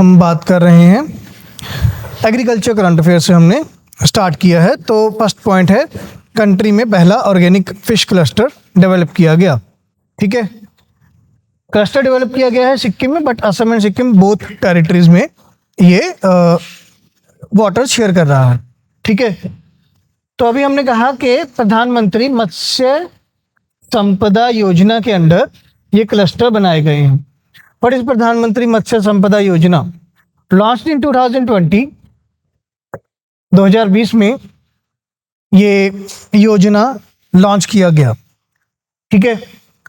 हम बात कर रहे हैं एग्रीकल्चर करंट अफेयर से हमने स्टार्ट किया है। तो फर्स्ट पॉइंट है, कंट्री में पहला ऑर्गेनिक फिश क्लस्टर डेवलप किया गया। ठीक है, क्लस्टर डेवलप किया गया है सिक्किम में, but Assam and Sikkim both territories में ये वाटर शेयर कर रहा है। ठीक है, तो अभी हमने कहा कि प्रधानमंत्री मत्स्य संपदा योजना के अंडर ये क्लस्टर बनाए गए हैं। व्हाट इज प्रधानमंत्री मत्स्य संपदा योजना? लॉन्च्ड इन 2020 में ये योजना लॉन्च किया गया। ठीक है,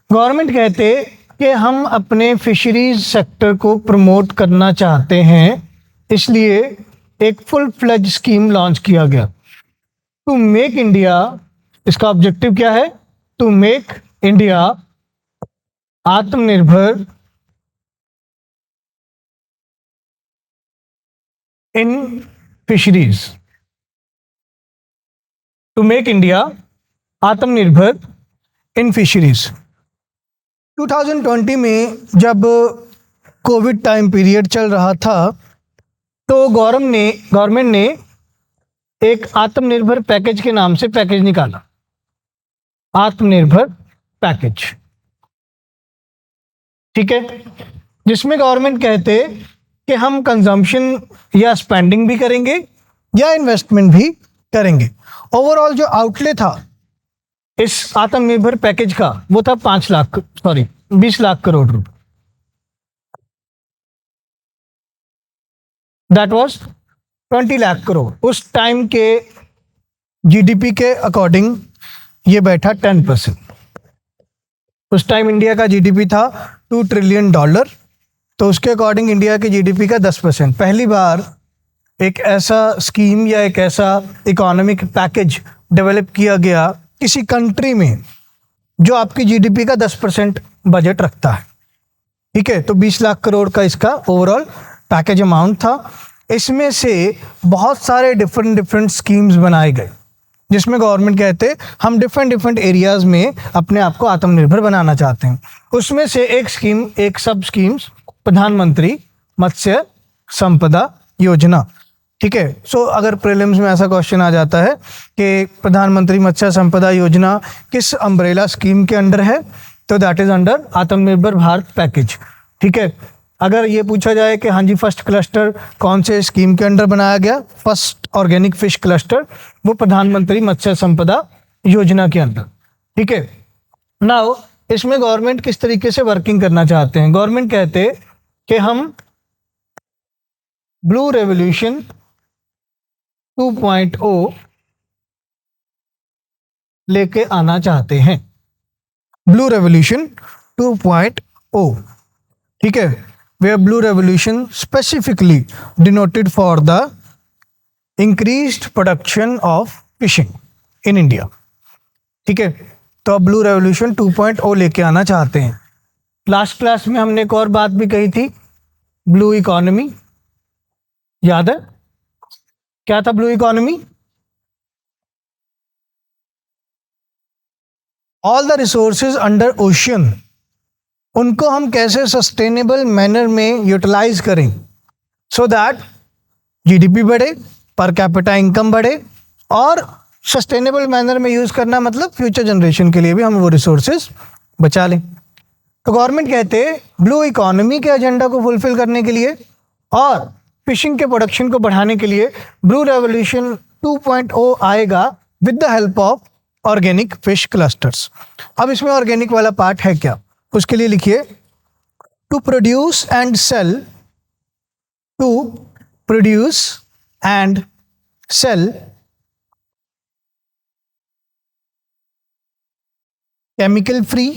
गवर्नमेंट कहते कि हम अपने फिशरीज सेक्टर को प्रमोट करना चाहते हैं, इसलिए एक फुल फ्लेज स्कीम लॉन्च किया गया टू मेक इंडिया। इसका ऑब्जेक्टिव क्या है? To make India atmanirbhar in fisheries. To make India atmanirbhar in fisheries. 2020 में जब कोविड टाइम पीरियड चल रहा था, तो गवर्नमेंट ने एक आत्मनिर्भर पैकेज के नाम से पैकेज निकाला, आत्मनिर्भर पैकेज। ठीक है, जिसमें गवर्नमेंट कहते कि हम कंजम्पशन या स्पेंडिंग भी करेंगे या इन्वेस्टमेंट भी करेंगे। ओवरऑल जो आउटले था इस आत्मनिर्भर पैकेज का वो था 20 लाख करोड़ रुपए। That was 20 lakh crore. उस टाइम के जीडीपी के अकॉर्डिंग ये बैठा 10%। उस टाइम इंडिया का जीडीपी था $2 ट्रिलियन, तो उसके अकॉर्डिंग इंडिया के जीडीपी का 10%। पहली बार एक ऐसा स्कीम या एक ऐसा इकोनॉमिक पैकेज डेवलप किया गया किसी कंट्री में जो आपकी जीडीपी का 10% बजट रखता है। ठीक है, तो 20 लाख करोड़ का इसका ओवरऑल पैकेज अमाउंट था। इसमें से बहुत सारे डिफरेंट स्कीम्स बनाए गए, जिसमें गवर्नमेंट कहते हम डिफरेंट एरियाज में अपने आप को आत्मनिर्भर बनाना चाहते हैं। उसमें से एक सब स्कीम्स प्रधानमंत्री मत्स्य संपदा योजना। ठीक है, सो अगर प्रीलिम्स में ऐसा क्वेश्चन आ जाता है कि प्रधानमंत्री मत्स्य संपदा योजना किस अम्ब्रेला स्कीम के अंडर है, तो दैट इज अंडर आत्मनिर्भर भारत पैकेज। ठीक है, अगर ये पूछा जाए कि हाँ जी फर्स्ट क्लस्टर कौन से स्कीम के अंडर बनाया गया, फर्स्ट ऑर्गेनिक फिश क्लस्टर, वो प्रधानमंत्री मत्स्य संपदा योजना के अंदर। ठीक है, नाउ इसमें गवर्नमेंट किस तरीके से वर्किंग करना चाहते हैं? गवर्नमेंट कहते कि हम ब्लू रेवोल्यूशन 2.0 लेके आना चाहते हैं। Blue revolution 2.0। ठीक है, where blue revolution specifically denoted for the increased production of fishing in India। ठीक है, तो अब ब्लू रेवोल्यूशन 2.0 लेके आना चाहते हैं। लास्ट क्लास में हमने एक और बात भी कही थी, ब्लू इकोनॉमी, याद है? क्या था blue economy? All the resources under ocean, उनको हम कैसे सस्टेनेबल मैनर में यूटिलाइज करें सो दैट जीडीपी बढ़े, पर कैपिटा इनकम बढ़े, और सस्टेनेबल मैनर में यूज करना मतलब फ्यूचर जनरेशन के लिए भी हम वो रिसोर्सेज बचा लें। तो गवर्नमेंट कहते हैं ब्लू इकोनॉमी के एजेंडा को फुलफिल करने के लिए और फिशिंग के प्रोडक्शन को बढ़ाने के लिए ब्लू रेवोल्यूशन 2.0 आएगा with the help of organic fish clusters. अब इसमें ऑर्गेनिक वाला पार्ट है क्या, उसके लिए लिखिए to produce and sell chemical free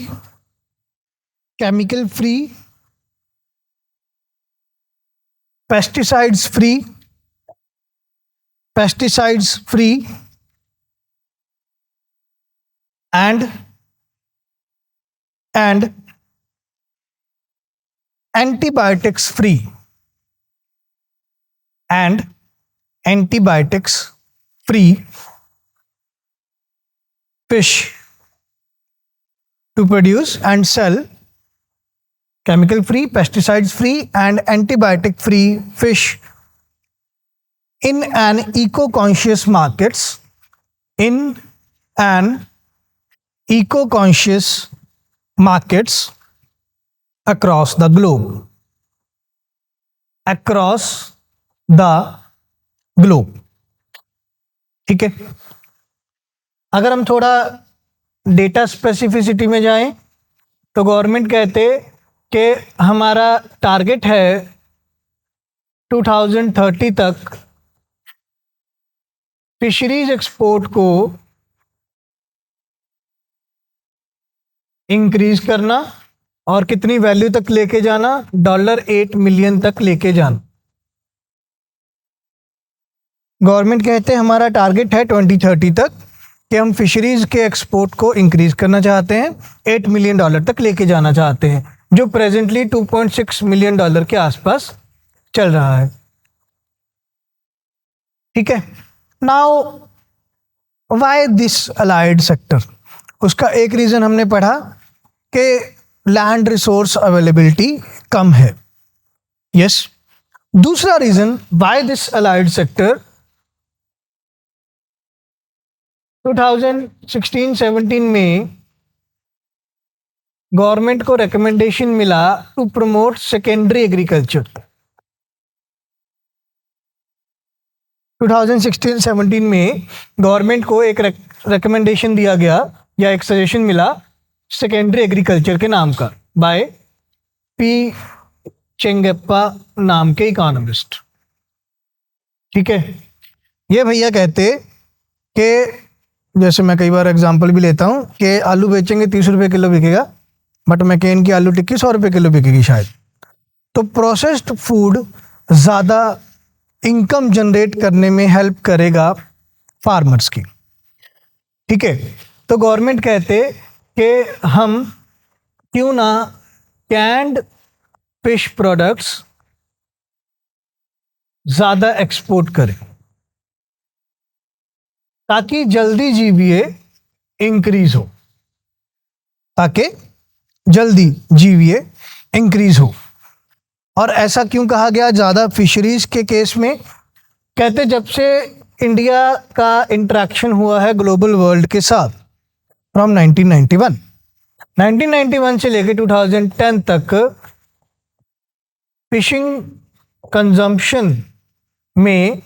pesticides free and antibiotics free fish to produce and sell chemical free, pesticides free and antibiotic free fish in an eco-conscious markets, in an eco-conscious markets across the globe, across the globe. ठीक है, अगर हम थोड़ा data specificity में जाएं तो government कहते कि हमारा टारगेट है 2030 तक फिशरीज एक्सपोर्ट को इंक्रीज करना और कितनी वैल्यू तक लेके जाना, $8 मिलियन तक लेके जाना. गवर्नमेंट कहते हैं हमारा टारगेट है 2030 तक कि हम फिशरीज के एक्सपोर्ट को इंक्रीज करना चाहते हैं, $8 मिलियन तक लेके जाना चाहते हैं, जो प्रेजेंटली $2.6 मिलियन के आसपास चल रहा है. ठीक है, now why this allied sector? उसका एक रीजन हमने पढ़ा कि लैंड रिसोर्स अवेलेबिलिटी कम है. यस. दूसरा reason why this allied sector, 2016-17 में गवर्नमेंट को रिकमेंडेशन मिला टू प्रमोट सेकेंडरी एग्रीकल्चर. 2016-17 में गवर्नमेंट को एक रिकमेंडेशन दिया गया या एक सजेशन मिला सेकेंडरी एग्रीकल्चर के नाम का, बाय पी चेंगप्पा नाम के इकोनॉमिस्ट. ठीक है, ये भैया कहते कि जैसे मैं कई बार एग्जांपल भी लेता हूँ कि आलू बेचेंगे 30 रुपये किलो बिकेगा, बट मैकेन की आलू टिक्की 100 रुपये किलो बिकेगी शायद. तो प्रोसेस्ड फूड ज़्यादा इनकम जनरेट करने में हेल्प करेगा फार्मर्स की. ठीक है, तो गवर्नमेंट कहते कि हम क्यों ना कैंड फिश प्रोडक्ट्स ज़्यादा एक्सपोर्ट करें ताकि जल्दी जीवीए इंक्रीज हो, ताकि जल्दी जीवीए इंक्रीज हो. और ऐसा क्यों कहा गया ज़्यादा फिशरीज के केस में? कहते जब से इंडिया का इंटरेक्शन हुआ है ग्लोबल वर्ल्ड के साथ फ्रॉम 1991 से लेकर 2010 तक फिशिंग कंजम्पशन में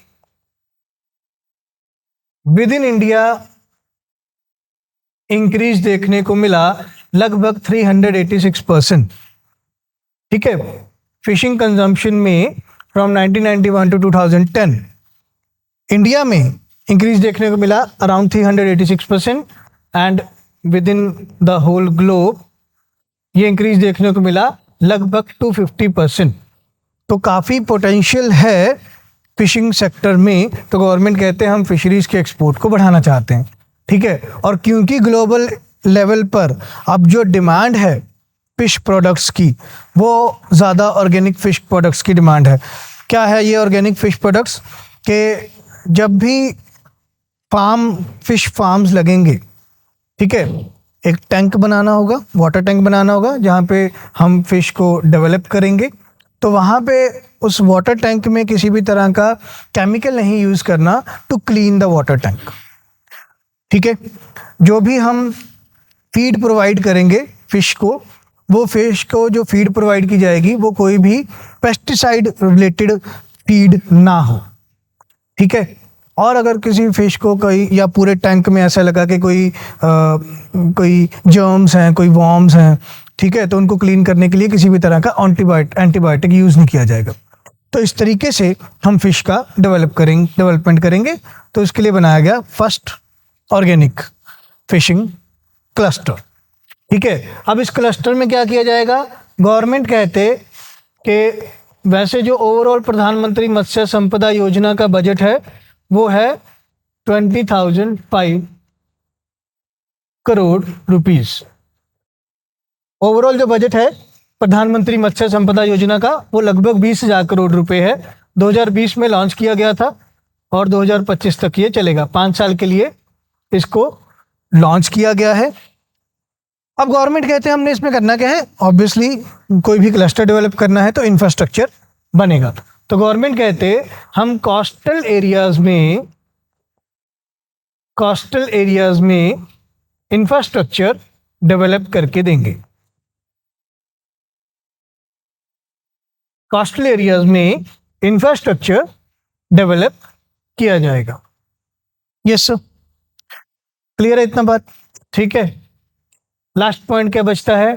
विद इन इंडिया इंक्रीज देखने को मिला लगभग 386%. ठीक है, फिशिंग कंजम्पशन में फ्रॉम 1991 टू 2010 इंडिया में इंक्रीज देखने को मिला around 386% and within the whole globe ये इंक्रीज देखने को मिला लगभग 250%. तो काफ़ी पोटेंशियल है फिशिंग सेक्टर में. तो गवर्नमेंट कहते हैं हम फिशरीज के एक्सपोर्ट को बढ़ाना चाहते हैं. ठीक है, और क्योंकि ग्लोबल लेवल पर अब जो डिमांड है फिश प्रोडक्ट्स की वो ज़्यादा ऑर्गेनिक फिश प्रोडक्ट्स की डिमांड है. क्या है ये ऑर्गेनिक फिश प्रोडक्ट्स? कि जब भी फिश फार्म्स लगेंगे, ठीक है, एक टैंक बनाना होगा, वाटर टैंक बनाना होगा जहाँ पे हम फिश को डेवलप करेंगे. तो वहाँ पे उस वाटर टैंक में किसी भी तरह का केमिकल नहीं यूज़ करना to clean the water tank. ठीक है, जो भी हम फीड प्रोवाइड करेंगे फिश को, वो फिश को जो फीड प्रोवाइड की जाएगी वो कोई भी पेस्टिसाइड रिलेटेड फीड ना हो. ठीक है, और अगर किसी फिश को कोई या पूरे टैंक में ऐसा लगा कि कोई जर्म्स हैं, कोई वॉर्म्स हैं, ठीक है, तो उनको क्लीन करने के लिए किसी भी तरह का एंटीबायोटिक यूज़ नहीं किया जाएगा. तो इस तरीके से हम फिश का डेवलपमेंट करेंगे. तो इसके लिए बनाया गया फर्स्ट ऑर्गेनिक फिशिंग क्लस्टर. ठीक है, अब इस क्लस्टर में क्या किया जाएगा? गवर्नमेंट कहते कि वैसे जो ओवरऑल प्रधानमंत्री मत्स्य संपदा योजना का बजट है वो है 20,005 करोड़ रुपीस. ओवरऑल जो बजट है प्रधानमंत्री मत्स्य संपदा योजना का वो लगभग 20,000 करोड़ रुपए है. 2020 में लॉन्च किया गया था और 2025 तक ये चलेगा. 5 साल के लिए इसको लॉन्च किया गया है. अब गवर्नमेंट कहते हैं हमने इसमें करना क्या है, ऑब्वियसली कोई भी क्लस्टर डेवलप करना है तो इंफ्रास्ट्रक्चर बनेगा। तो गवर्नमेंट कहते हैं हम कोस्टल एरियाज में इंफ्रास्ट्रक्चर डेवलप करके देंगे। कोस्टल एरियाज में इंफ्रास्ट्रक्चर डेवलप किया जाएगा। यस सर, क्लियर है इतना बात? ठीक है। लास्ट पॉइंट क्या बचता है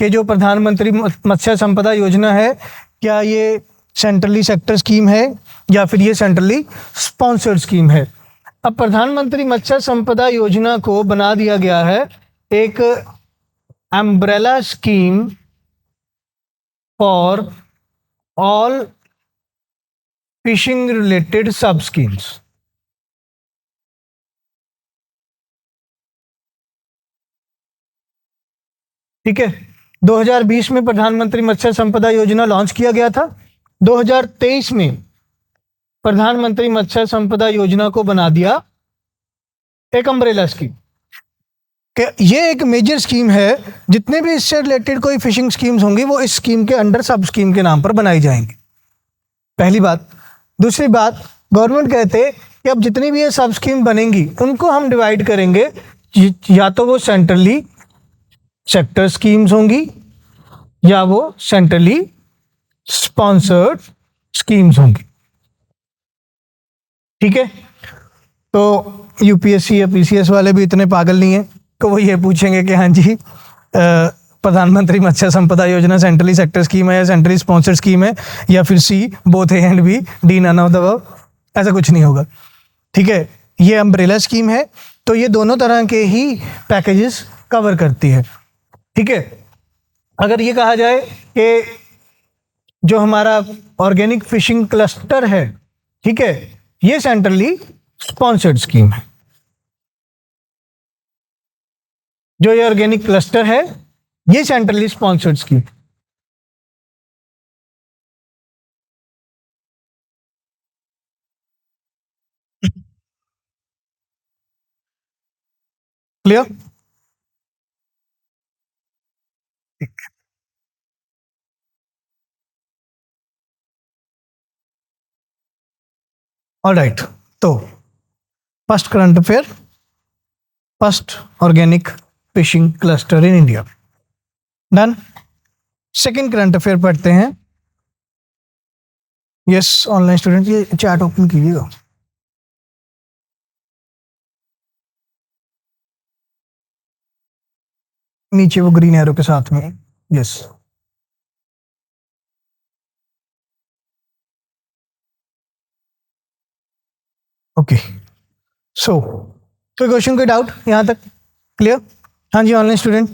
कि जो प्रधानमंत्री मत्स्य संपदा योजना है, क्या ये सेंट्रली सेक्टर स्कीम है या फिर ये सेंट्रली स्पॉन्सर्ड स्कीम है? अब प्रधानमंत्री मत्स्य संपदा योजना को बना दिया गया है एक umbrella scheme for all fishing related सब स्कीम्स। ठीक है, 2020 में प्रधानमंत्री मत्स्य संपदा योजना लॉन्च किया गया था। 2023 में प्रधानमंत्री मत्स्य संपदा योजना को बना दिया एक अम्ब्रेला स्कीम कि ये एक मेजर स्कीम है, जितने भी इससे रिलेटेड कोई फिशिंग स्कीम्स होंगी वो इस स्कीम के अंडर सब स्कीम के नाम पर बनाई जाएंगी। पहली बात। दूसरी बात, गवर्नमेंट कहते कि अब जितनी भी ये सब स्कीम बनेंगी उनको हम डिवाइड करेंगे, या तो वो सेंट्रली सेक्टर स्कीम्स होंगी या वो सेंट्रली स्पॉन्सर्ड स्कीम्स होंगी। ठीक है, तो यूपीएससी या पीसीएस वाले भी इतने पागल नहीं है तो वो ये पूछेंगे कि हाँ जी प्रधानमंत्री मत्स्य संपदा योजना सेंट्रली सेक्टर स्कीम है या सेंट्रली स्पॉन्सर्ड स्कीम है, या फिर C both A and B, D none of the above. ऐसा कुछ नहीं होगा। ठीक है, ये अम्ब्रेला स्कीम है तो ये दोनों तरह के ही पैकेजेस कवर करती है। ठीक है, अगर ये कहा जाए कि जो हमारा ऑर्गेनिक फिशिंग क्लस्टर है, ठीक है, ये सेंट्रली स्पॉन्सर्ड स्कीम है। जो ये ऑर्गेनिक क्लस्टर है ये centrally sponsored scheme. Clear? Alright, तो first current affair, first organic fishing cluster in India done. Second current affair पढ़ते हैं। यस ऑनलाइन स्टूडेंट, ये चैट ओपन कीजिएगा। नीचे वो ग्रीन एरो के साथ में। यस ओके, सो कोई क्वेश्चन, कोई डाउट यहाँ तक? क्लियर? हाँ जी online student.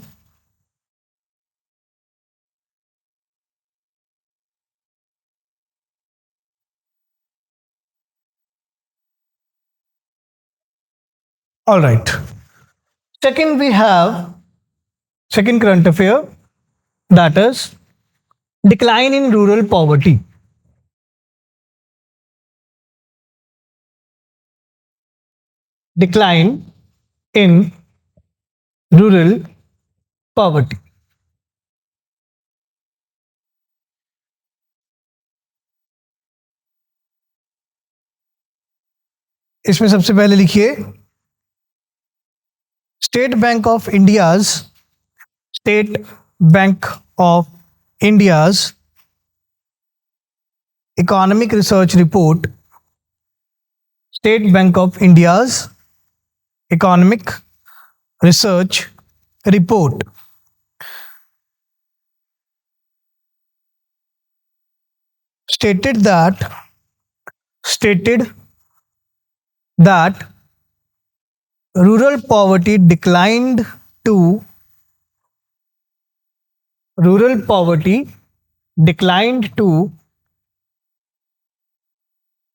All right. Second, we have second current affair, that is decline in rural poverty. Decline in rural poverty. इसमें सबसे पहले लिखिए state bank of India's economic research report, state bank of India's economic research report stated that rural poverty declined to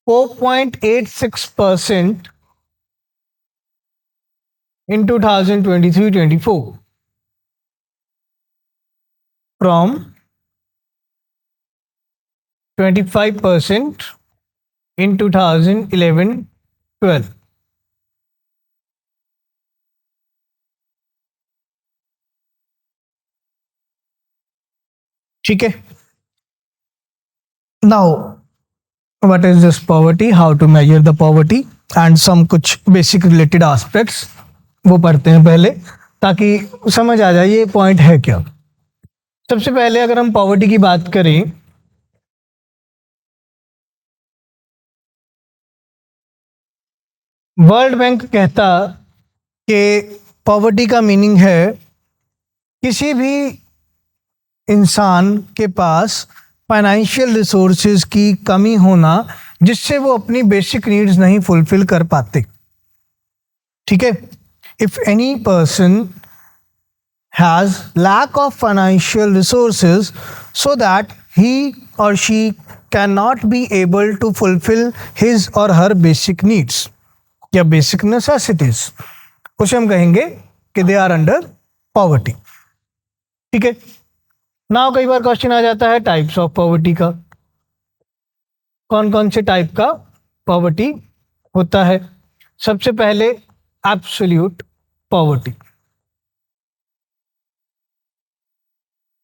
4.86% in 2023-24 from 25% in 2011-12. ठीक है, now what is this poverty, how to measure the poverty and some कुछ basic related aspects वो पढ़ते हैं पहले, ताकि समझ आ जाए ये पॉइंट है क्या। सबसे पहले अगर हम पॉवर्टी की बात करें, वर्ल्ड बैंक कहता कि पॉवर्टी का मीनिंग है किसी भी इंसान के पास फाइनेंशियल रिसोर्सेज की कमी होना जिससे वो अपनी बेसिक नीड्स नहीं फुलफिल कर पाते। ठीक है, if any person has lack of financial resources so that he or she can not be able to fulfil his or her basic needs या बेसिक नेसेसिटीज, उसे हम कहेंगे कि दे आर अंडर पॉवर्टी। ठीक है, नाउ कई बार question आ जाता है टाइप्स ऑफ पॉवर्टी का, कौन कौन से टाइप का पॉवर्टी होता है। सबसे पहले absolute poverty.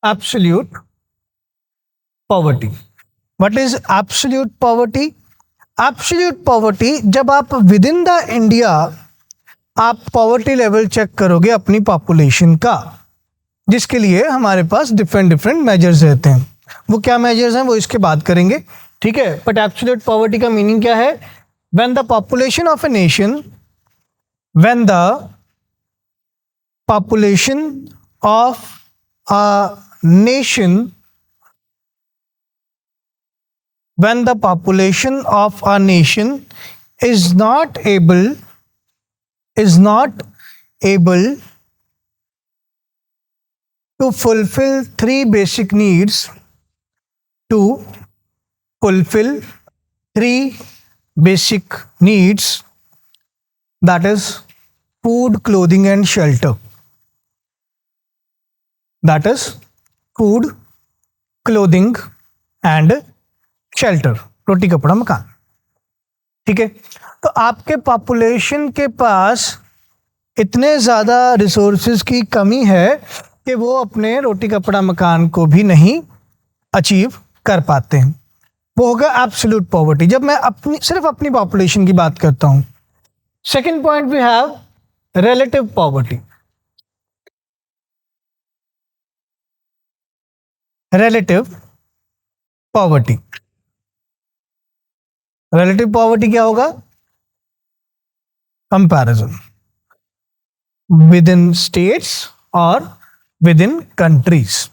Absolute poverty, what is absolute poverty? Absolute poverty, जब आप विद इन द इंडिया आप पॉवर्टी लेवल चेक करोगे अपनी पॉपुलेशन का, जिसके लिए हमारे पास डिफरेंट डिफरेंट मेजर्स रहते हैं। वो क्या मेजर्स हैं वो इसके बाद करेंगे। ठीक है, बट एब्सोल्यूट पॉवर्टी का मीनिंग क्या है? When the population of a nation, when the population of a nation, when the population of a nation is not able to fulfill three basic needs, to fulfill three basic needs, that is food, clothing and shelter, that is food, clothing and shelter, रोटी कपड़ा मकान। ठीक है, तो आपके population के पास इतने ज़्यादा रिसोर्सेज की कमी है कि वो अपने रोटी कपड़ा मकान को भी नहीं अचीव कर पाते हैं। वो होगा एब्सोल्यूट पॉवर्टी, जब मैं सिर्फ अपनी पॉपुलेशन की बात करता हूं। Second point we have relative poverty. Relative poverty, relative poverty क्या होगा? कंपैरिजन विद इन स्टेट्स और विद इन कंट्रीज।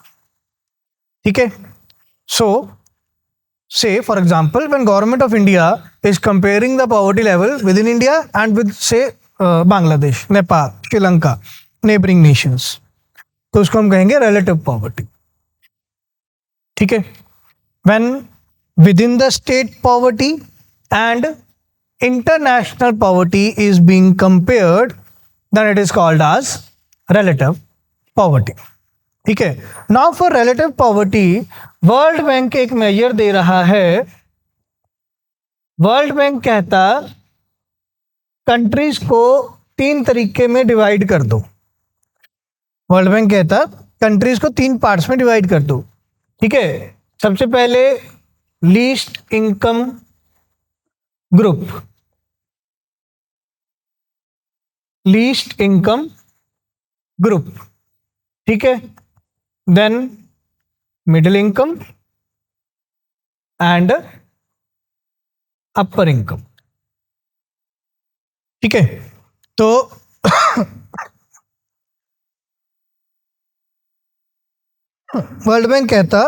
ठीक है, सो say for example when government of India is comparing the poverty level within India and with say Bangladesh, Nepal, Sri Lanka, neighboring nations, तो उसको हम कहेंगे relative poverty। ठीक है, when within the state poverty and international poverty is being compared, then it is called as relative poverty। ठीक है, now for relative poverty world bank एक major दे रहा है। वर्ल्ड बैंक कहता कंट्रीज को तीन तरीके में डिवाइड कर दो। वर्ल्ड बैंक कहता कंट्रीज को तीन पार्ट्स में डिवाइड कर दो। ठीक है, सबसे पहले least income group, least income group. ठीक है, then middle income and upper income. ठीक है, तो वर्ल्ड बैंक कहता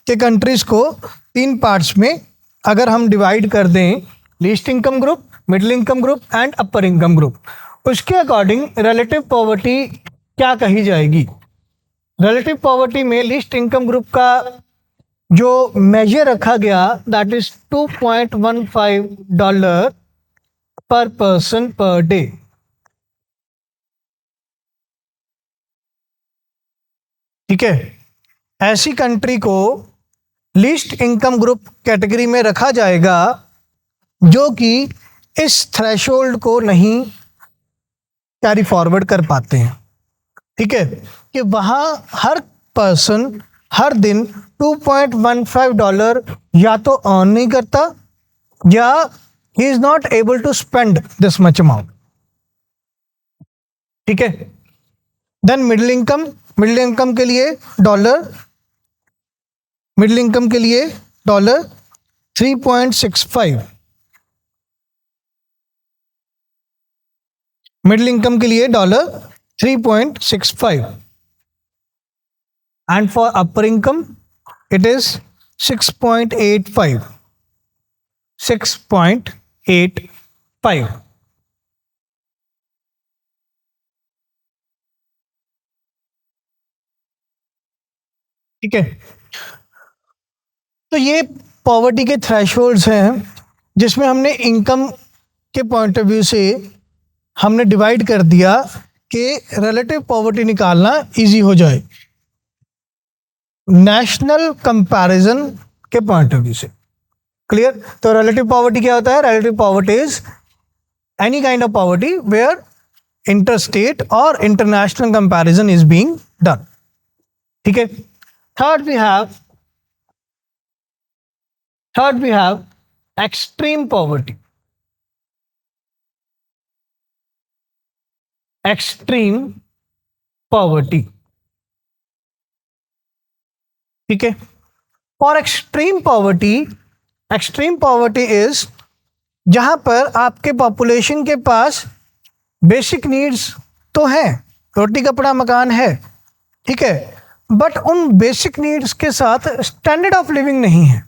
कि कंट्रीज को तीन पार्ट्स में अगर हम डिवाइड कर दें, least income group, middle income group and upper income group, उसके अकॉर्डिंग रिलेटिव पॉवर्टी क्या कही जाएगी। रिलेटिव पॉवर्टी में लीस्ट इनकम ग्रुप का जो मेजर रखा गया दैट इज $2.15 पर पर्सन पर डे। ठीक है, ऐसी कंट्री को लीस्ट इनकम ग्रुप कैटेगरी में रखा जाएगा जो कि इस थ्रेशोल्ड को नहीं कैरी फॉरवर्ड कर पाते हैं। ठीक है, कि वहां हर पर्सन हर दिन $2.15 या तो अर्न नहीं करता या he is not able to spend this much amount. ठीक है। देन मिडिल इनकम के लिए डॉलर 3.65, मिडिल इनकम के लिए $3.65 and for upper income it is 6.85, 6.85। ठीक है। तो ये पॉवर्टी के थ्रेशोल्ड्स हैं जिसमें हमने इनकम के पॉइंट ऑफ व्यू से हमने डिवाइड कर दिया कि रिलेटिव पॉवर्टी निकालना इजी हो जाए नेशनल कंपैरिजन के पॉइंट ऑफ व्यू से। क्लियर। तो रिलेटिव पॉवर्टी क्या होता है? Relative poverty is any kind of poverty where interstate or international comparison is being done. ठीक है। Third we have extreme poverty. Extreme poverty. ठीक है। और एक्सट्रीम पॉवर्टी इज जहां पर आपके पॉपुलेशन के पास बेसिक नीड्स तो हैं, रोटी कपड़ा मकान है, ठीक है, बट उन बेसिक नीड्स के साथ स्टैंडर्ड ऑफ लिविंग नहीं है।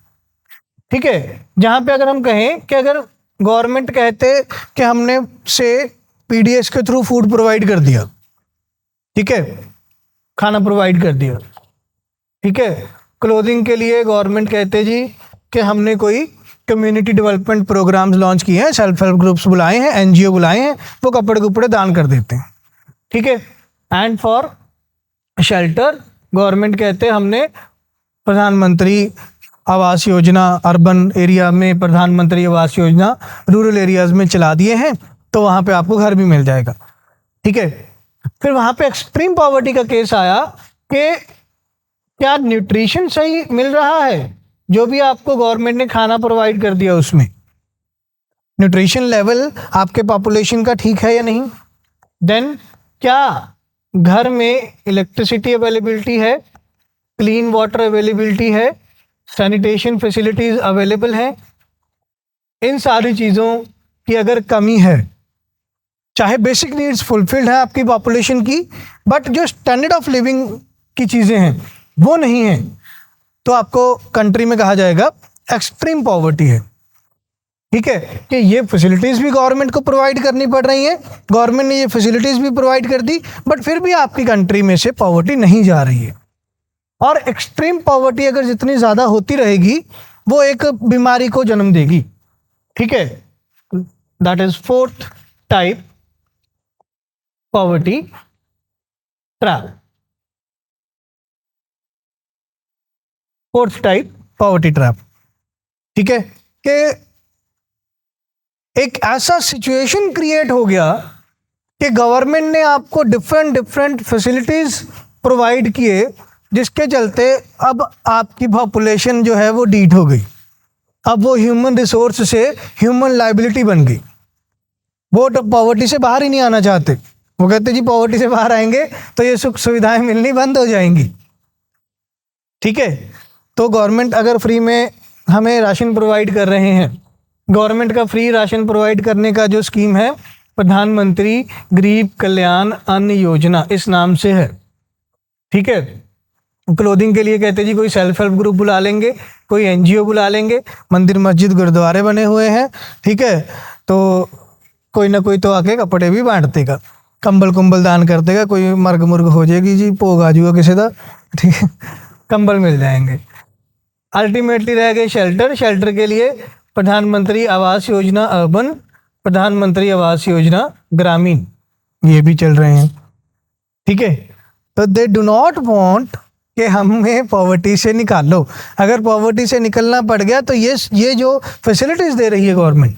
ठीक है। जहां पे अगर हम कहें कि अगर गवर्नमेंट कहते कि हमने से पीडीएस के थ्रू फूड प्रोवाइड कर दिया, ठीक है, खाना प्रोवाइड कर दिया, ठीक है, क्लोथिंग के लिए गवर्नमेंट कहते जी कि हमने कोई कम्युनिटी डेवलपमेंट प्रोग्राम्स लॉन्च किए हैं, सेल्फ हेल्प ग्रुप्स बुलाए हैं, एनजीओ बुलाए हैं, वो कपड़े दान कर देते हैं। ठीक है। एंड फॉर शेल्टर गवर्नमेंट कहते हैं हमने प्रधानमंत्री आवास योजना, अर्बन एरिया में प्रधानमंत्री आवास योजना रूरल एरियाज में चला दिए हैं, तो वहाँ पे आपको घर भी मिल जाएगा। ठीक है। फिर वहाँ पे एक्सट्रीम पॉवर्टी का केस आया कि क्या न्यूट्रिशन सही मिल रहा है, जो भी आपको गवर्नमेंट ने खाना प्रोवाइड कर दिया उसमें न्यूट्रिशन लेवल आपके पॉपुलेशन का ठीक है या नहीं। देन क्या घर में इलेक्ट्रिसिटी अवेलेबिलिटी है, क्लीन वाटर अवेलेबिलिटी है, सैनिटेशन फैसिलिटीज अवेलेबल हैं। इन सारी चीज़ों की अगर कमी है, चाहे बेसिक नीड्स फुलफिल्ड है आपकी पॉपुलेशन की, बट जो स्टैंडर्ड ऑफ लिविंग की चीज़ें हैं वो नहीं है, तो आपको कंट्री में कहा जाएगा एक्सट्रीम पॉवर्टी है। ठीक है। कि ये फैसिलिटीज़ भी गवर्नमेंट को प्रोवाइड करनी पड़ रही हैं, गवर्नमेंट ने ये फैसिलिटीज़ भी प्रोवाइड कर दी, बट फिर भी आपकी कंट्री में से पॉवर्टी नहीं जा रही है। और एक्सट्रीम पॉवर्टी अगर जितनी ज़्यादा होती रहेगी वो एक बीमारी को जन्म देगी। ठीक है। That is fourth type poverty trap. Fourth type poverty trap. ठीक है। कि एक ऐसा सिचुएशन क्रिएट हो गया कि गवर्नमेंट ने आपको डिफरेंट फैसिलिटीज प्रोवाइड किए, जिसके चलते अब आपकी पॉपुलेशन जो है वो डीट हो गई। अब वो ह्यूमन रिसोर्स से ह्यूमन लाइबिलिटी बन गई। वो तो पॉवर्टी से बाहर ही नहीं आना चाहते। वो कहते जी पॉवर्टी से बाहर आएंगे तो ये सुख सुविधाएं मिलनी बंद हो जाएंगी। ठीक है। तो गवर्नमेंट अगर फ्री में हमें राशन प्रोवाइड कर रहे हैं, गवर्नमेंट का फ्री राशन प्रोवाइड करने का जो स्कीम है प्रधानमंत्री गरीब कल्याण अन्न योजना इस नाम से है। ठीक है। क्लोथिंग के लिए कहते जी कोई सेल्फ हेल्प ग्रुप बुला लेंगे, कोई एनजीओ बुला लेंगे, मंदिर मस्जिद गुरुद्वारे बने हुए हैं। ठीक है। तो कोई ना कोई तो आके कपड़े भी बांट देगा, कंबल कुंबल दान कर देगा, कोई मर्ग मुर्ग हो जाएगी जी, भोग आ जाएगा किसी का, ठीक है, कंबल मिल जाएंगे। अल्टीमेटली रह गए शेल्टर के लिए प्रधानमंत्री आवास योजना अर्बन, प्रधानमंत्री आवास योजना ग्रामीण, ये भी चल रहे हैं। ठीक है। तो दे डू नॉट वांट कि हमें पॉवर्टी से निकालो। अगर पॉवर्टी से निकलना पड़ गया तो ये जो फैसिलिटीज दे रही है गवर्नमेंट,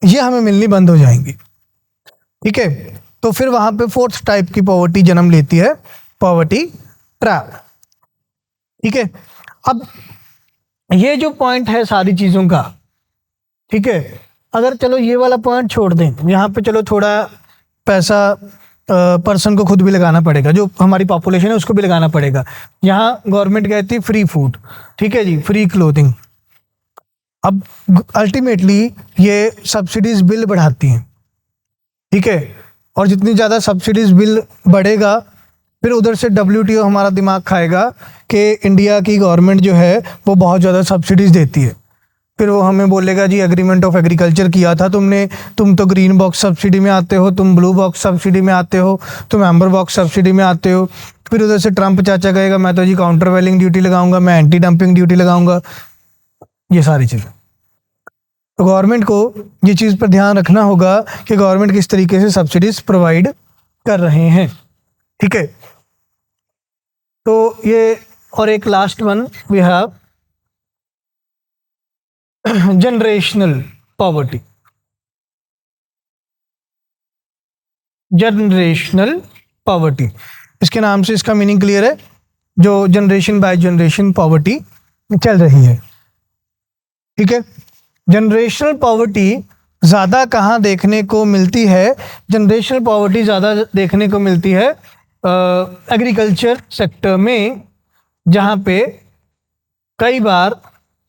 ये हमें मिलनी बंद हो जाएंगी। ठीक है। तो फिर वहां पे फोर्थ टाइप की पॉवर्टी जन्म लेती है, पॉवर्टी ट्रैप। ठीक है, अब ये जो पॉइंट है सारी चीज़ों का, ठीक है, अगर चलो ये वाला पॉइंट छोड़ दें, यहाँ पे चलो थोड़ा पैसा पर्सन को खुद भी लगाना पड़ेगा, जो हमारी पॉपुलेशन है उसको भी लगाना पड़ेगा। यहाँ गवर्नमेंट कहती है फ्री फूड, ठीक है जी, फ्री क्लोथिंग। अब अल्टीमेटली ये सब्सिडीज बिल बढ़ाती हैं, ठीक है, और जितनी ज़्यादा सब्सिडीज बिल बढ़ेगा फिर उधर से WTO हमारा दिमाग खाएगा कि इंडिया की गवर्नमेंट जो है वो बहुत ज़्यादा सब्सिडीज देती है। फिर वो हमें बोलेगा जी एग्रीमेंट ऑफ एग्रीकल्चर किया था तुमने, तुम तो ग्रीन बॉक्स सब्सिडी में आते हो, तुम ब्लू बॉक्स सब्सिडी में आते हो, तुम एम्बर बॉक्स सब्सिडी में आते हो। फिर उधर से ट्रम्प चाचा कहेगा मैं तो जी काउंटर वेलिंग ड्यूटी लगाऊंगा, मैं एंटी डंपिंग ड्यूटी लगाऊंगा, ये सारी चीज़ें। तो गवर्नमेंट को ये चीज़ पर ध्यान रखना होगा कि गवर्नमेंट किस तरीके से सब्सिडीज प्रोवाइड कर रहे हैं, ठीक है। तो ये, और एक last one we have generational poverty. Generational poverty, इसके नाम से इसका मीनिंग क्लियर है, जो जनरेशन बाय जनरेशन पॉवर्टी चल रही है, ठीक है। जनरेशनल पॉवर्टी ज़्यादा कहाँ देखने को मिलती है? जनरेशनल पॉवर्टी ज़्यादा देखने को मिलती है एग्रीकल्चर सेक्टर में, जहाँ पे कई बार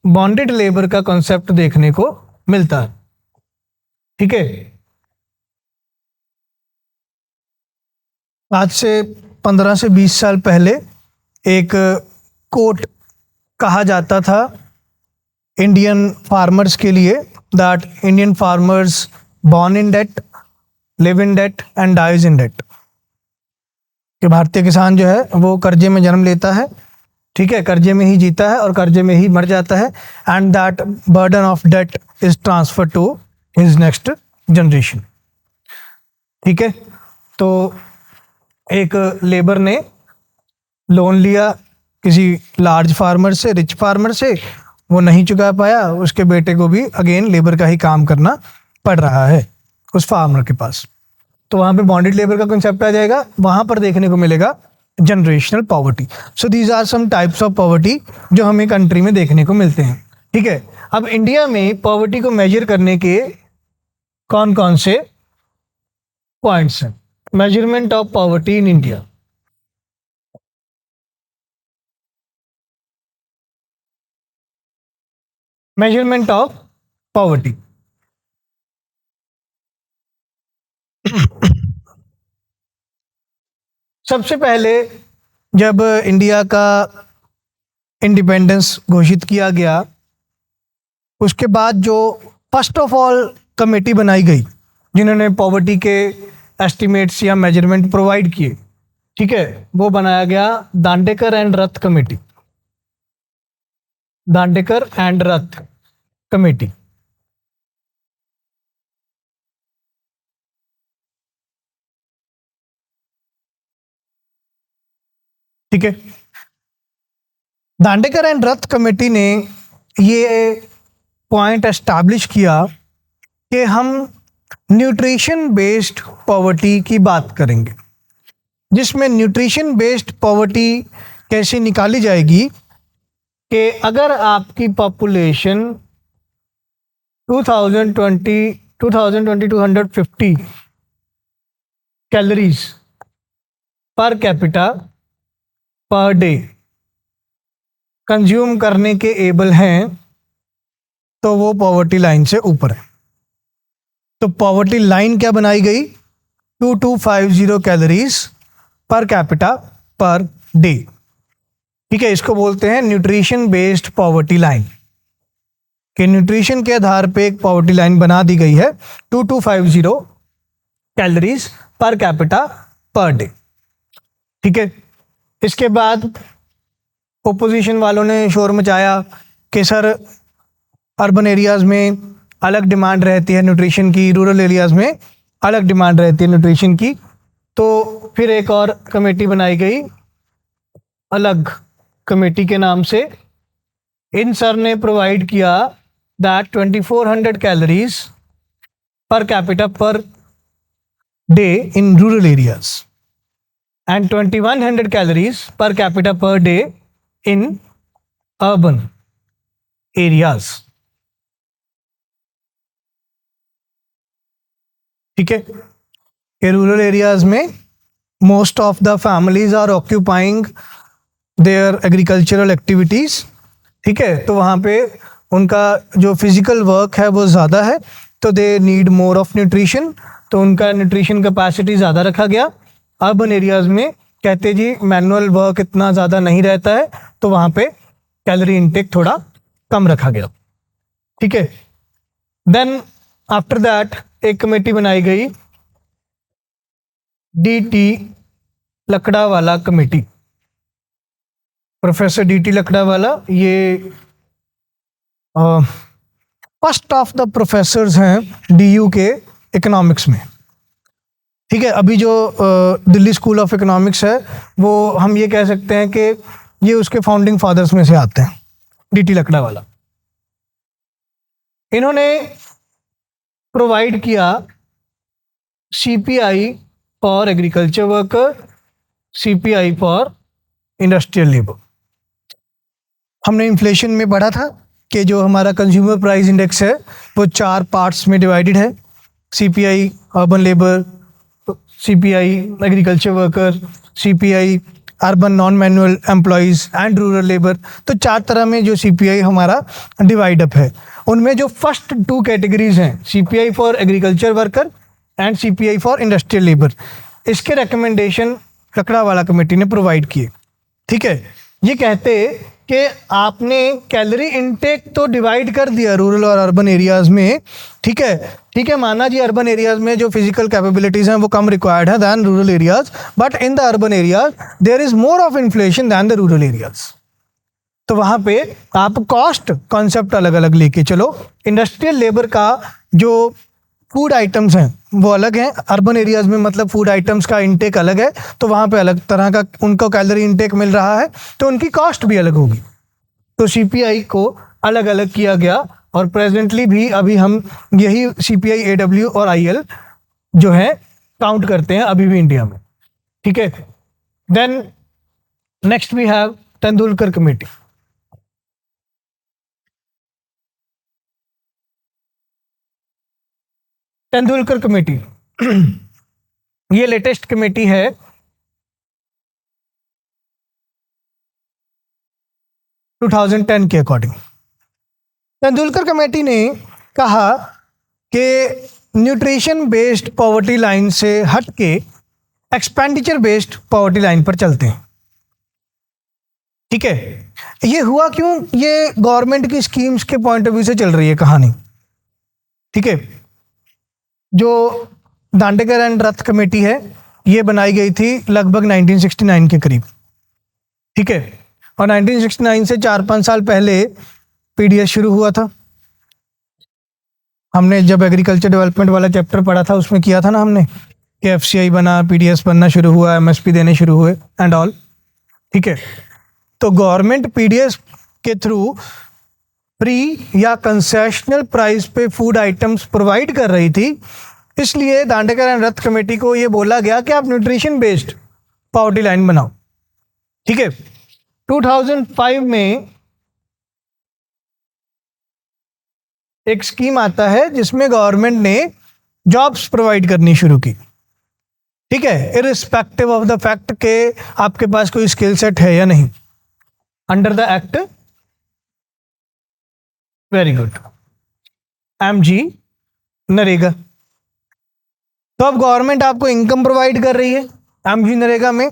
बॉन्डेड लेबर का कॉन्सेप्ट देखने को मिलता है, ठीक है। आज से 15 से 20 साल पहले एक कोट कहा जाता था इंडियन फार्मर्स के लिए, that Indian farmers born in debt, live in debt and dies in debt, कि भारतीय किसान जो है वो कर्जे में जन्म लेता है, ठीक है, कर्जे में ही जीता है और कर्जे में ही मर जाता है, and that burden of debt is transfer to his next generation, ठीक है। तो एक लेबर ने लोन लिया किसी लार्ज फार्मर से, रिच फार्मर से, वो नहीं चुका पाया, उसके बेटे को भी अगेन लेबर का ही काम करना पड़ रहा है उस फार्मर के पास। तो वहाँ पे बॉन्डेड लेबर का कंसेप्ट आ जाएगा, वहाँ पर देखने को मिलेगा generational poverty. So these are some types of poverty जो हमें कंट्री में देखने को मिलते हैं, ठीक है। अब इंडिया में पॉवर्टी को मेजर करने के कौन कौन से पॉइंट्स हैं? Measurement of poverty in India. Measurement of poverty, सबसे पहले जब इंडिया का इंडिपेंडेंस घोषित किया गया, उसके बाद जो फर्स्ट ऑफ ऑल कमेटी बनाई गई जिन्होंने पॉवर्टी के एस्टिमेट्स या मेजरमेंट प्रोवाइड किए, ठीक है, वो बनाया गया Dandekar and Rath committee. Dandekar and Rath committee, ठीक है। दांडेकर एंड रथ कमेटी ने ये पॉइंट एस्टैब्लिश किया कि हम न्यूट्रिशन बेस्ड पॉवर्टी की बात करेंगे, जिसमें न्यूट्रिशन बेस्ड पॉवर्टी कैसे निकाली जाएगी कि अगर आपकी population 2020 250 calories per capita per day consume करने के एबल हैं, तो वो पॉवर्टी लाइन से ऊपर है। तो पॉवर्टी लाइन क्या बनाई गई? 2250 calories per capita per day, ठीक है। इसको बोलते हैं न्यूट्रिशन बेस्ड पॉवर्टी लाइन, कि न्यूट्रिशन के आधार पे एक पॉवर्टी लाइन बना दी गई है 2250 calories per capita per day, ठीक है। इसके बाद ओपोजिशन वालों ने शोर मचाया कि सर अर्बन एरियाज़ में अलग डिमांड रहती है न्यूट्रिशन की, रूरल एरियाज़ में अलग डिमांड रहती है न्यूट्रिशन की। तो फिर एक और कमेटी बनाई गई अलग कमेटी के नाम से। इन सर ने प्रोवाइड किया that 2400 calories per capita per day in rural areas and 2100 calories per capita per day in urban areas, ठीक है, कि रूरल एरियाज में most of the families are occupying their agricultural activities, ठीक है, तो वहाँ पे उनका जो फिजिकल वर्क है वो ज़्यादा है, तो they need more of nutrition, तो उनका न्यूट्रिशन कैपेसिटी ज़्यादा रखा गया। अर्बन एरियाज में कहते जी मैनुअल वर्क इतना ज़्यादा नहीं रहता है, तो वहाँ पे कैलोरी इनटेक थोड़ा कम रखा गया, ठीक है। देन आफ्टर दैट एक कमेटी बनाई गई, DT Lakdawala committee. Professor DT Lakdawala ये फर्स्ट ऑफ द प्रोफेसर्स हैं DU के इकोनॉमिक्स में, ठीक है। अभी जो दिल्ली स्कूल ऑफ इकोनॉमिक्स है वो हम ये कह सकते हैं कि ये उसके फाउंडिंग फादर्स में से आते हैं, DT लकड़ावाला। इन्होंने प्रोवाइड किया CPI for agriculture worker, CPI for industrial labour. हमने इन्फ्लेशन में पढ़ा था कि जो हमारा कंज्यूमर प्राइस इंडेक्स है वो 4 पार्ट्स में डिवाइडेड है, CPI urban labour, CPI agriculture worker, CPI urban non manual employees and rural labour. तो 4 तरह में जो CPI हमारा डिवाइड अप है। उनमें जो फर्स्ट 2 कैटेगरीज हैं, CPI for agriculture worker and CPI for industrial labour, इसके रिकमेंडेशन लकड़ावाला कमेटी ने प्रोवाइड किए, ठीक है। ये कहते कि आपने कैलोरी इनटेक तो डिवाइड कर दिया रूरल और अर्बन एरियाज में, ठीक है, माना जी अर्बन एरियाज में जो फिजिकल कैपेबिलिटीज हैं वो कम रिक्वायर्ड है than rural areas, but in the urban areas there is more of inflation than the rural areas. तो वहाँ पे आप कॉस्ट कॉन्सेप्ट अलग अलग लेके चलो। इंडस्ट्रियल लेबर का जो फूड आइटम्स हैं वो अलग हैं, अर्बन एरियाज में मतलब फूड आइटम्स का इंटेक अलग है, तो वहाँ पे अलग तरह का उनको कैलोरी इंटेक मिल रहा है, तो उनकी कॉस्ट भी अलग होगी। तो CPI को अलग अलग किया गया और प्रेजेंटली भी अभी हम यही CPI AW और IL जो है काउंट करते हैं अभी भी इंडिया में, ठीक है। Then next we have Tendulkar committee. Tendulkar committee ये लेटेस्ट कमेटी है, टू 2010 के अकॉर्डिंग। तेंदुलकर कमेटी ने कहा कि न्यूट्रिशन बेस्ड पॉवर्टी लाइन से हट के एक्सपेंडिचर बेस्ड पॉवर्टी लाइन पर चलते हैं, ठीक है। ये हुआ क्यों? ये गवर्नमेंट की स्कीम्स के पॉइंट ऑफ व्यू से चल रही है कहानी, ठीक है। जो दांडेकर एंड रथ कमेटी है ये बनाई गई थी लगभग 1969 के करीब, ठीक है, और 1969 से 4-5 साल पहले PDS शुरू हुआ था। हमने जब एग्रीकल्चर डेवलपमेंट वाला चैप्टर पढ़ा था उसमें किया था ना हमने कि FCI बना, PDS बनना शुरू हुआ, MSP देने शुरू हुए एंड ऑल, ठीक है। तो गवर्नमेंट PDS के थ्रू फ्री या कंसेशनल प्राइस पे फूड आइटम्स प्रोवाइड कर रही थी, इसलिए दांडेकर एंड रथ कमेटी को ये बोला गया कि आप न्यूट्रिशन बेस्ड पॉवर्टी लाइन बनाओ, ठीक है। 2005 में एक स्कीम आता है जिसमें गवर्नमेंट ने जॉब्स प्रोवाइड करनी शुरू की, ठीक है, इररिस्पेक्टिव ऑफ द फैक्ट के आपके पास कोई स्किल सेट है या नहीं, under the act, very good, MG NREGA. तो अब गवर्नमेंट आपको इनकम प्रोवाइड कर रही है MG नरेगा में।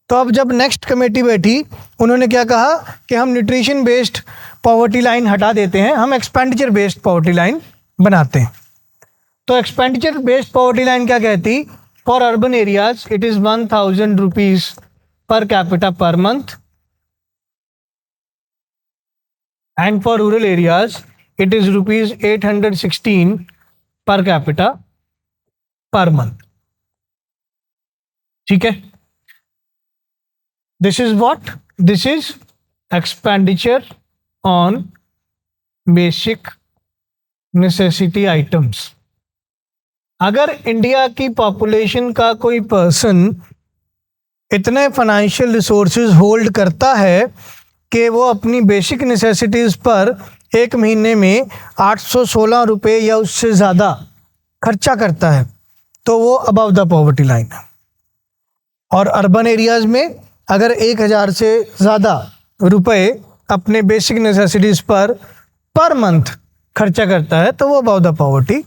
तो अब जब नेक्स्ट कमेटी बैठी उन्होंने क्या कहा कि हम न्यूट्रिशन बेस्ड पॉवर्टी लाइन हटा देते हैं, हम एक्सपेंडिचर बेस्ड पॉवर्टी लाइन बनाते हैं। तो एक्सपेंडिचर बेस्ड पॉवर्टी लाइन क्या कहती? For urban areas it is 1000 rupees per capita per month, and for rural areas it is rupees 816 पर कैपिटा पर मंथ, ठीक है। This is what? This is expenditure on basic necessity items. अगर India की population का कोई person इतने financial resources hold करता है कि वो अपनी बेसिक नेसेसिटीज़ पर एक महीने में 816 रुपये या उससे ज़्यादा खर्चा करता है तो वो अबव द पॉवर्टी लाइन है। और अर्बन एरियाज़ में अगर 1000 से ज़्यादा रुपए अपने बेसिक नेसेसिटीज़ पर मंथ खर्चा करता है तो वो अबव द पॉवर्टी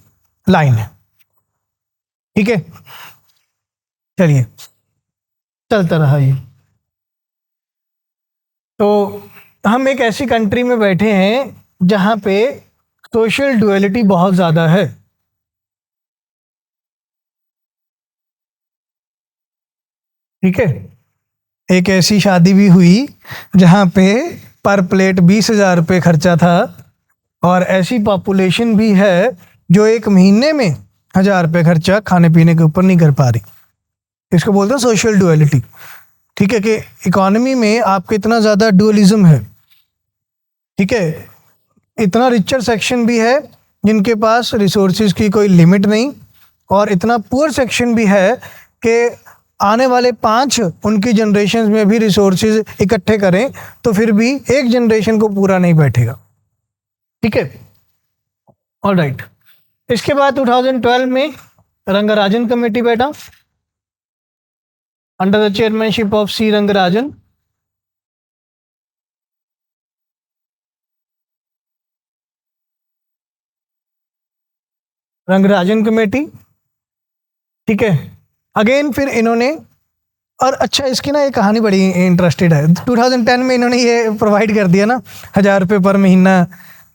लाइन है। ठीक है, चलिए चलता रहा ये। तो हम एक ऐसी कंट्री में बैठे हैं जहाँ पे सोशल डुअलिटी बहुत ज़्यादा है। ठीक है, एक ऐसी शादी भी हुई जहाँ पे पर प्लेट 20,000 रुपये खर्चा था, और ऐसी पॉपुलेशन भी है जो एक महीने में 1,000 रुपये खर्चा खाने पीने के ऊपर नहीं कर पा रही। इसको बोलते हैं सोशल डुअलिटी। ठीक है, कि इकोनॉमी में आपके इतना ज़्यादा डुअलिज्म है। ठीक है, इतना रिचर सेक्शन भी है जिनके पास रिसोर्सेज की कोई लिमिट नहीं, और इतना पुअर सेक्शन भी है कि आने वाले 5 उनकी जनरेशन में भी रिसोर्सेज इकट्ठे करें तो फिर भी एक जनरेशन को पूरा नहीं बैठेगा। ठीक है, ऑल राइट। इसके बाद 2012 में रंगराजन कमेटी बैठा under the chairmanship of C Rangarajan. Rangarajan committee, ठीक है। अगेन फिर इन्होंने, और अच्छा इसकी ना ये कहानी बड़ी इंटरेस्टेड है। 2010 में इन्होंने ये प्रोवाइड कर दिया ना 1,000 रुपये पर महीना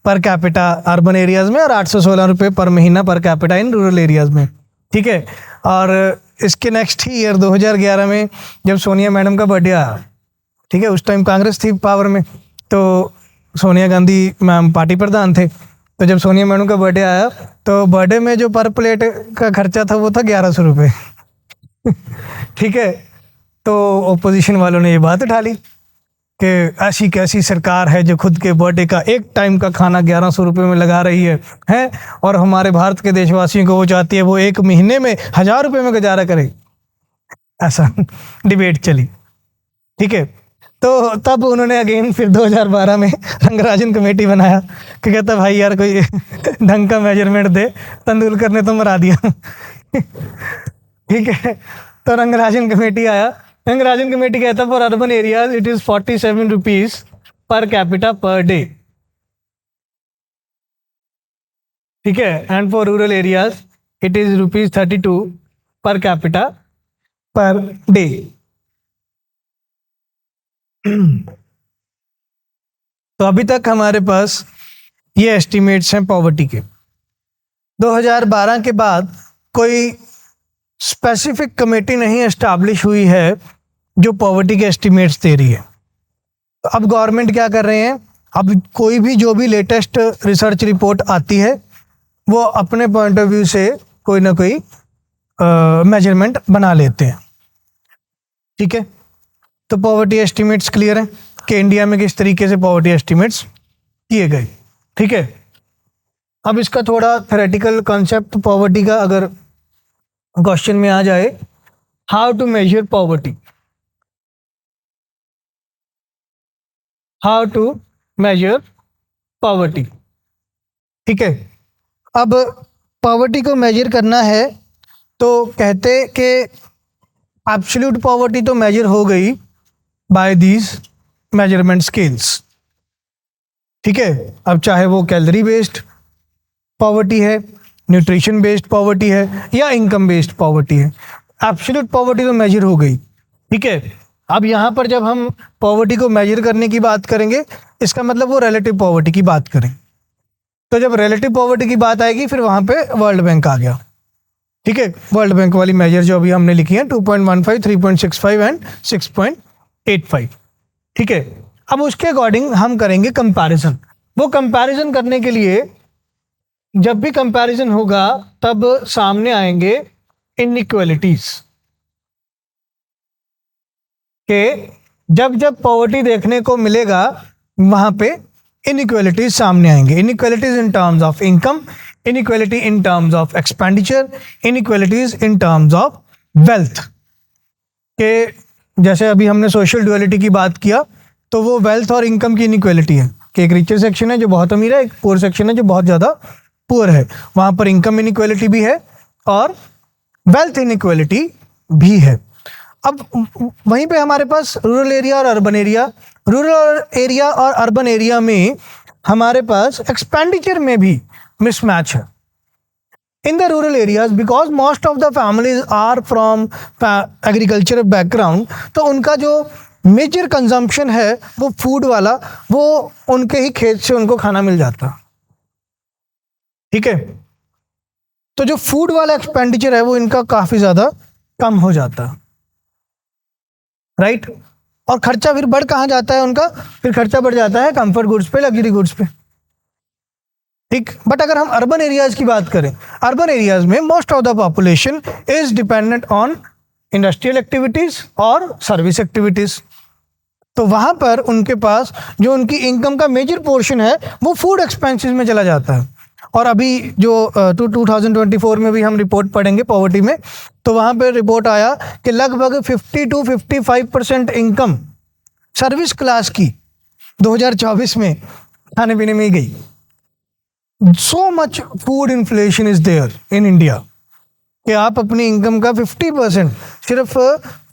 पर कैपिटा अर्बन एरियाज़ में और 816 रुपये पर महीना per capita in rural areas में। ठीक है, और इसके नेक्स्ट ही ईयर 2011 में जब सोनिया मैडम का बर्थडे आया, ठीक है, उस टाइम कांग्रेस थी पावर में, तो सोनिया गांधी मैम पार्टी प्रधान थे। तो जब सोनिया मैडम का बर्थडे आया तो बर्थडे में जो पर प्लेट का खर्चा था वो था 1100 रुपये। ठीक है, तो ओपोजिशन वालों ने ये बात उठा ली कि ऐसी कैसी सरकार है जो खुद के बर्थडे का एक टाइम का खाना 1100 रुपये में लगा रही है, और हमारे भारत के देशवासियों को वो चाहती है वो एक महीने में 1,000 रुपये में गुजारा करे। ऐसा डिबेट चली। ठीक है, तो तब उन्होंने अगेन फिर 2012 में रंगराजन कमेटी बनाया कि कहता भाई यार कोई ढंग का मेजरमेंट दे, तेंदुलकर ने तो मरा दिया। ठीक है, तो रंगराजन कमेटी आया। रंगराजन कमेटी कहता for urban areas it is 47 rupees per capita per day. ठीक है, and for rural areas it is ₹32 पर कैपिटा पर डे। तो अभी तक हमारे पास ये एस्टिमेट्स हैं पॉवर्टी के। 2012 के बाद कोई स्पेसिफिक कमेटी नहीं एस्टैब्लिश हुई है जो पॉवर्टी के एस्टिमेट्स दे रही है। तो अब गवर्नमेंट क्या कर रहे हैं, अब कोई भी जो भी लेटेस्ट रिसर्च रिपोर्ट आती है वो अपने पॉइंट ऑफ व्यू से कोई ना कोई मेजरमेंट बना लेते हैं। ठीक है, तो पॉवर्टी एस्टिमेट्स क्लियर हैं कि इंडिया में किस तरीके से पॉवर्टी एस्टिमेट्स किए गए। ठीक है, अब इसका थोड़ा थ्योरेटिकल कॉन्सेप्ट पॉवर्टी का अगर क्वेश्चन में आ जाए, how to measure poverty, how to measure poverty. ठीक है, अब पॉवर्टी को मेजर करना है तो कहते कि एब्सोल्यूट पॉवर्टी तो मेजर हो गई बाय दीज मेजरमेंट स्केल्स। ठीक है, अब चाहे वो कैलोरी बेस्ड पॉवर्टी है, न्यूट्रिशन बेस्ड पॉवर्टी है या इनकम बेस्ड पॉवर्टी है, एब्सोल्यूट पॉवर्टी तो मेजर हो गई। ठीक है, अब यहाँ पर जब हम पॉवर्टी को मेजर करने की बात करेंगे इसका मतलब वो रिलेटिव पॉवर्टी की बात करें। तो जब रिलेटिव पॉवर्टी की बात आएगी फिर वहाँ पे वर्ल्ड बैंक आ गया। ठीक है, वर्ल्ड बैंक वाली मेजर जो अभी हमने लिखी है 2.15, 3.65 एंड 6.85। ठीक है, अब उसके अकॉर्डिंग हम करेंगे कंपैरिजन। वो कंपैरिजन करने के लिए जब भी कंपैरिजन होगा तब सामने आएंगे इनइक्वालिटीज के, जब जब पॉवर्टी देखने को मिलेगा वहां पे इनइक्वालिटीज सामने आएंगे। Inequalities in terms of income, inequality in terms of expenditure, inequalities in terms of wealth के। जैसे अभी हमने सोशल डुअलिटी की बात किया तो वो वेल्थ और इनकम की इनइक्वालिटी है कि एक रिचर सेक्शन है जो बहुत अमीर है, एक पुअर सेक्शन है जो बहुत ज़्यादा पुअर है। वहाँ पर इनकम इनइक्वालिटी भी है और वेल्थ इनइक्वालिटी भी है। अब वहीं पे हमारे पास रूरल एरिया और अर्बन एरिया, रूरल एरिया और अर्बन एरिया में हमारे पास एक्सपेंडिचर में भी मिसमैच है। In the rural areas, because most of the families are from agriculture background, तो उनका जो मेजर कंजम्पशन है वो फूड वाला, वो उनके ही खेत से उनको खाना मिल जाता। ठीक है, तो जो फूड वाला एक्सपेंडिचर है वो इनका काफी ज्यादा कम हो जाता, राइट। और खर्चा फिर बढ़ कहाँ जाता है उनका, फिर खर्चा बढ़ जाता है कंफर्ट गुड्स पे, लग्जरी गुड्स पे। ठीक, बट अगर हम अर्बन एरियाज की बात करें, अर्बन एरियाज में most of the population is dependent on industrial activities और सर्विस एक्टिविटीज। तो वहां पर उनके पास जो उनकी इनकम का मेजर पोर्शन है वो फूड एक्सपेंसेस में चला जाता है। और अभी जो 2024 में भी हम रिपोर्ट पढ़ेंगे पॉवर्टी में, तो वहां पर रिपोर्ट आया कि लगभग 50 to 55% इनकम सर्विस क्लास की 2024 में खाने पीने में ही गई। So much food inflation is there in India कि आप अपनी इनकम का 50% सिर्फ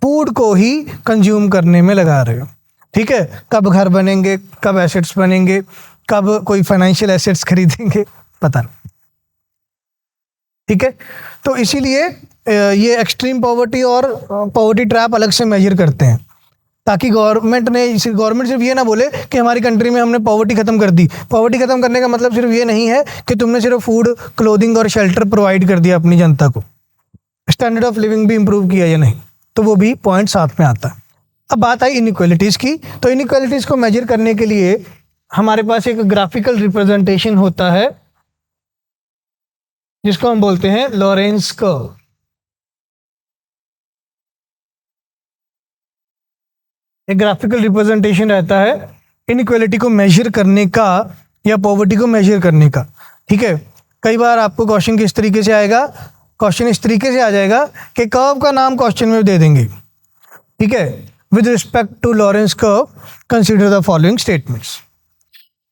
फूड को ही कंज्यूम करने में लगा रहे हो। ठीक है, कब घर बनेंगे, कब एसेट्स बनेंगे, कब कोई फाइनेंशियल एसेट्स खरीदेंगे, पता नहीं। ठीक है, तो इसीलिए ये एक्सट्रीम पॉवर्टी और पॉवर्टी ट्रैप अलग से मेजर करते हैं, ताकि गवर्नमेंट सिर्फ ये ना बोले कि हमारी कंट्री में हमने पॉवर्टी खत्म कर दी। पॉवर्टी खत्म करने का मतलब सिर्फ ये नहीं है कि तुमने सिर्फ फूड, क्लोथिंग और शेल्टर प्रोवाइड कर दिया अपनी जनता को, स्टैंडर्ड ऑफ लिविंग भी इंप्रूव किया या नहीं, तो वो भी पॉइंट साथ में आता है। अब बात आई इनइक्वालिटीज़ की, तो इनइक्वालिटीज़ को मेजर करने के लिए हमारे पास एक ग्राफिकल रिप्रेजेंटेशन होता है जिसको हम बोलते हैं लॉरेंस कर्व। एक ग्राफिकल रिप्रेजेंटेशन रहता है इनइक्वालिटी को मेजर करने का या पॉवर्टी को मेजर करने का। ठीक है, कई बार आपको क्वेश्चन किस तरीके से आएगा, क्वेश्चन इस तरीके से आ जाएगा कि कर्व का नाम क्वेश्चन में दे देंगे। ठीक है, with respect to Lorenz curve consider the following statements.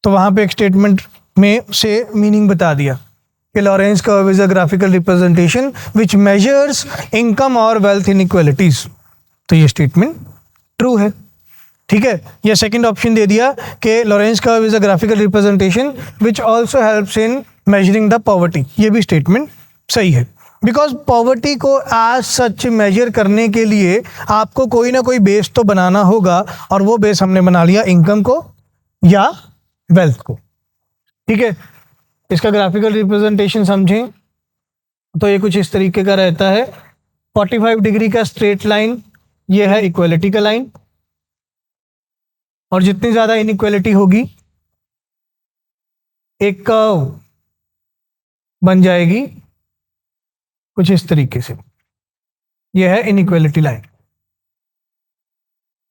तो वहां पे एक स्टेटमेंट में से मीनिंग बता दिया कि Lawrence curve is a graphical representation which measures income और वेल्थ इनइक्वालिटीज। तो ये स्टेटमेंट ट्रू है। ठीक है, ये सेकंड ऑप्शन दे दिया कि Lawrence curve is a graphical representation which also helps in measuring the poverty. ये भी स्टेटमेंट सही है, बिकॉज पॉवर्टी को एज सच मेजर करने के लिए आपको कोई ना कोई बेस तो बनाना होगा, और वो बेस हमने बना लिया इनकम को या वेल्थ को। ठीक है, इसका ग्राफिकल रिप्रेजेंटेशन समझें तो ये कुछ इस तरीके का रहता है। 45 डिग्री का स्ट्रेट लाइन, ये है इक्वलिटी का लाइन, और जितनी ज्यादा इनइक्वालिटी होगी एक कर्व बन जाएगी कुछ इस तरीके से। यह है इनइक्वालिटी लाइन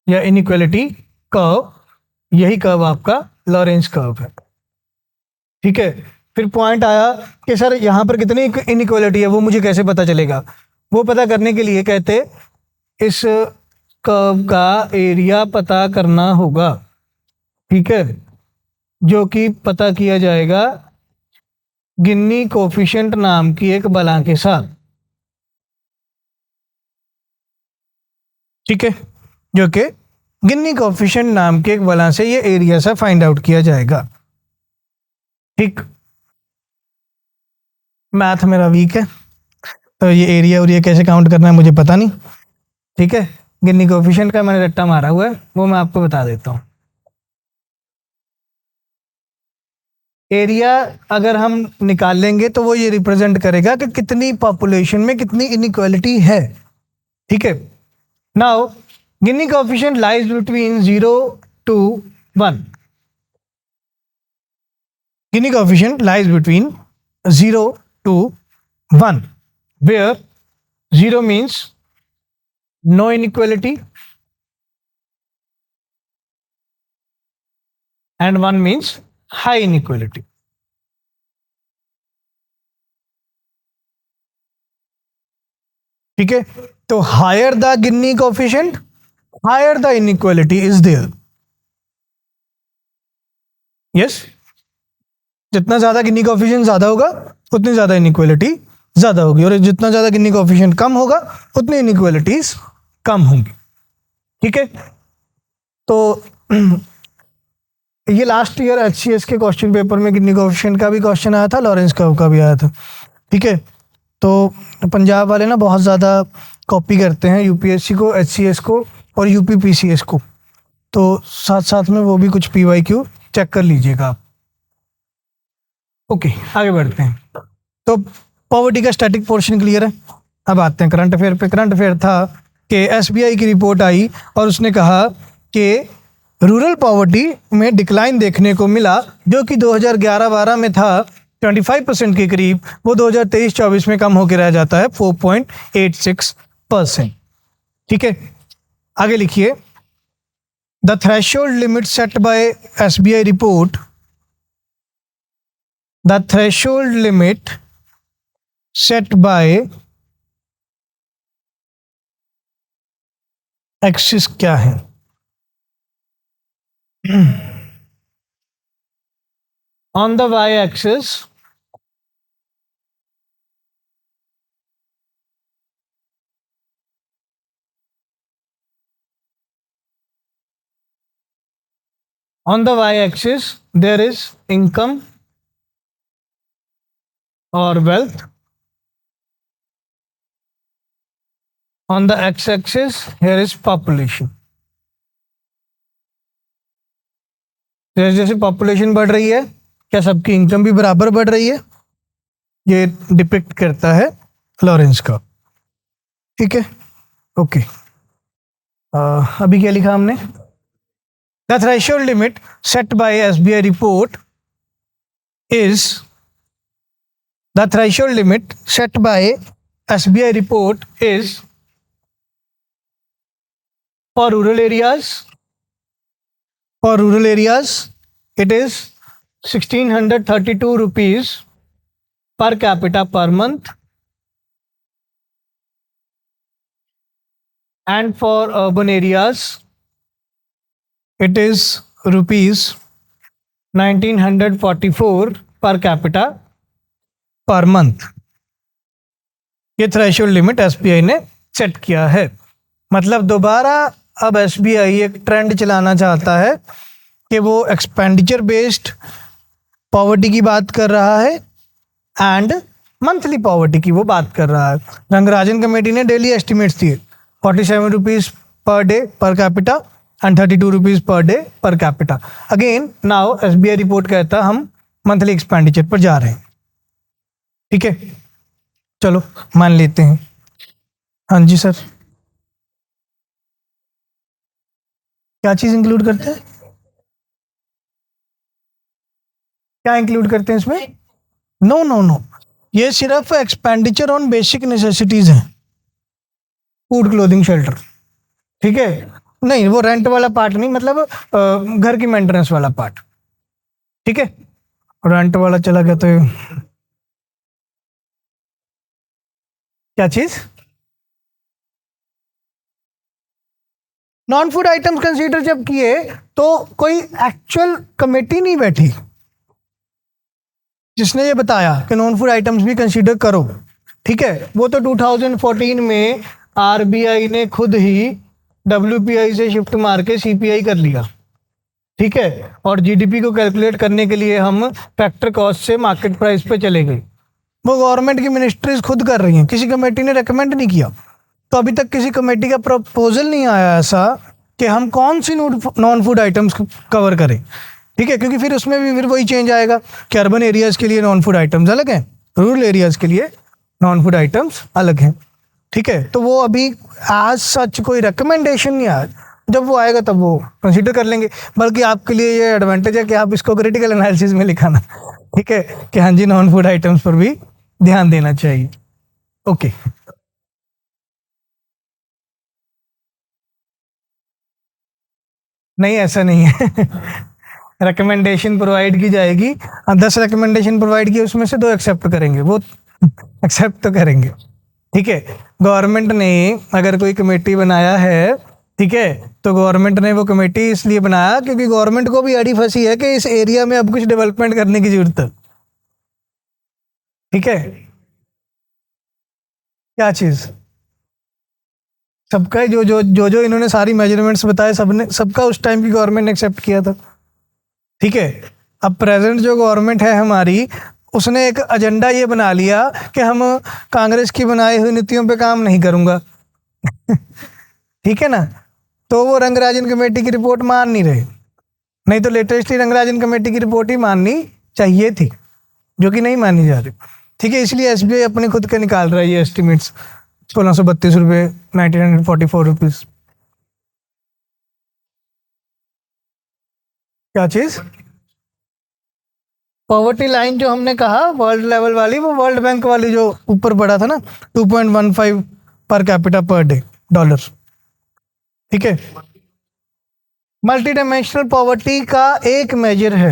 या इनइक्वालिटी कर्व, यही कर्व आपका लॉरेंस कर्व है। ठीक है, फिर पॉइंट आया कि सर यहां पर कितनी इनइक्वालिटी है वो मुझे कैसे पता चलेगा। वो पता करने के लिए कहते इस कर्व का एरिया पता करना होगा। ठीक है, जो कि पता किया जाएगा गिन्नी कोफिशिएंट नाम की एक बला के साथ। ठीक है, जो कि गिन्नी कोफिशिएंट नाम के एक बला से ये एरिया से फाइंड आउट किया जाएगा। ठीक, मैथ मेरा वीक है तो ये एरिया और ये कैसे काउंट करना है मुझे पता नहीं। ठीक है, गिन्नी कोफिशिएंट का मैंने रट्टा मारा हुआ है, वो मैं आपको बता देता हूँ। एरिया अगर हम निकाल लेंगे तो वो ये रिप्रेजेंट करेगा कि कितनी पॉपुलेशन में कितनी इनइक्वालिटी है। ठीक है, now Guinea coefficient lies between 0 to 1। Guinea coefficient lies between 0 to 1 where 0 means no inequality and 1 means high inequality। ठीक है, तो higher the Gini coefficient higher the inequality is there. Yes, जितना ज्यादा गिनी कोएफिशिएंट ज्यादा होगा उतनी ज्यादा इनइक्वालिटी ज्यादा होगी, और जितना ज्यादा गिनी कोएफिशिएंट कम होगा उतनी इनइक्वालिटीज कम होंगी। ठीक है, तो ये लास्ट ईयर एचसीएस के क्वेश्चन पेपर में गिनी कोएफिशिएंट का भी क्वेश्चन आया था, लॉरेंस कर्व का भी आया था। ठीक है, तो पंजाब वाले ना बहुत ज़्यादा कॉपी करते हैं यूपीएससी को, एचसीएस को और यूपीपीसीएस को, तो साथ साथ में वो भी कुछ पीवाईक्यू चेक कर लीजिएगा आप। ओके, आगे बढ़ते हैं। तो पॉवर्टी का स्टैटिक पोर्शन क्लियर है। अब आते हैं करंट अफेयर पे। करंट अफेयर था कि एसबीआई की रिपोर्ट आई और उसने कहा कि रूरल पॉवर्टी में डिक्लाइन देखने को मिला, जो कि 2011-12 में था 25% के करीब, वो 2023-24 में कम होकर रह जाता है 4.86%। ठीक है, आगे लिखिए, the threshold limit set by SBI report, the threshold limit set by Axis क्या है? On the y-axis, there is income or wealth. On the x-axis, here is population. जैसे जैसे पॉपुलेशन बढ़ रही है, क्या सबकी इनकम भी बराबर बढ़ रही है? ये डिपिक्ट करता है लॉरेंस का। ठीक है, ओके। अभी क्या लिखा हमने? The threshold limit set by SBI report is, the threshold limit set by SBI report is for rural areas, it is 1632 rupees per capita per month, and for urban areas it is rupees 1944 per capita per month। ये threshold limit SBI ने set किया है। मतलब दोबारा अब SBI एक trend चलाना चाहता है कि वो एक्सपेंडिचर बेस्ड पॉवर्टी की बात कर रहा है एंड मंथली पॉवर्टी की वो बात कर रहा है। रंगराजन कमेटी ने डेली एस्टिमेट्स दिए, 47 rupees per day per capita and 32 rupees per day per capita. Again now SBI report कहता हम मंथली एक्सपेंडिचर पर जा रहे हैं। ठीक है, चलो मान लेते हैं। हाँ जी सर, क्या चीज़ इंक्लूड करते हैं? क्या इंक्लूड करते हैं इसमें? नो नो नो, ये सिर्फ एक्सपेंडिचर ऑन बेसिक नेसेसिटीज है, फूड क्लोथिंग शेल्टर। ठीक है, नहीं वो रेंट वाला पार्ट नहीं, मतलब घर की मेंटेनेंस वाला पार्ट। ठीक है, रेंट वाला चला गया तो क्या चीज? नॉन फूड आइटम्स कंसीडर जब किए तो कोई एक्चुअल कमेटी नहीं बैठी जिसने ये बताया कि नॉन फूड आइटम्स भी कंसीडर करो। ठीक है, वो तो 2014 में आरबीआई ने खुद ही डब्ल्यूपीआई से शिफ्ट मार के सीपीआई कर लिया। ठीक है, और जीडीपी को कैलकुलेट करने के लिए हम फैक्टर कॉस्ट से मार्केट प्राइस पे चले गए। वो गवर्नमेंट की मिनिस्ट्रीज खुद कर रही हैं, किसी कमेटी ने रेकमेंड नहीं किया। तो अभी तक किसी कमेटी का प्रपोजल नहीं आया ऐसा कि हम कौन सी नॉन फूड आइटम्स कवर करें। ठीक है, क्योंकि फिर उसमें भी फिर वही चेंज आएगा कि अर्बन एरियाज़ के लिए नॉन फूड आइटम्स अलग हैं, रूरल एरियाज़ के लिए नॉन फूड आइटम्स अलग हैं। ठीक है, तो वो अभी आज सच कोई रिकमेंडेशन नहीं आया, जब वो आएगा तब वो कंसीडर कर लेंगे। बल्कि आपके लिए ये एडवांटेज है कि आप इसको क्रिटिकल एनालिसिस में लिखाना। ठीक है, कि हाँ जी नॉन फूड आइटम्स पर भी ध्यान देना चाहिए। ओके, नहीं ऐसा नहीं है। रिकमेंडेशन प्रोवाइड की जाएगी, 10 रिकमेंडेशन प्रोवाइड की उसमें से 2 एक्सेप्ट करेंगे, वो एक्सेप्ट तो करेंगे। ठीक है, गवर्नमेंट ने अगर कोई कमेटी बनाया है, ठीक है, तो गवर्नमेंट ने वो कमेटी इसलिए बनाया क्योंकि गवर्नमेंट को भी अड़ी फंसी है कि इस एरिया में अब कुछ डेवलपमेंट करने की जरूरत है। ठीक है, क्या चीज, सबका जो इन्होंने सारी मेजरमेंट्स बताए, सबने सबका उस टाइम की गवर्नमेंट ने एक्सेप्ट किया था। ठीक है, अब प्रेजेंट जो गवर्नमेंट है हमारी, उसने एक एजेंडा ये बना लिया कि हम कांग्रेस की बनाई हुई नीतियों पे काम नहीं करूंगा। ठीक है ना, तो वो रंगराजन कमेटी की रिपोर्ट मान नहीं रहे, नहीं तो लेटेस्टली रंगराजन कमेटी की रिपोर्ट ही माननी चाहिए थी, जो कि नहीं मानी जा रही। ठीक है, इसलिए एसबीआई अपने खुद के निकाल रहा है ये एस्टिमेट्स, 1632 रुपये, 1944 रुपीज। क्या चीज, पॉवर्टी लाइन जो हमने कहा वर्ल्ड लेवल वाली, वो वर्ल्ड बैंक वाली जो ऊपर पड़ा था ना, 2.15 पर कैपिटा पर डे डॉलर। ठीक है, मल्टी डायमेंशनल पॉवर्टी का एक मेजर है,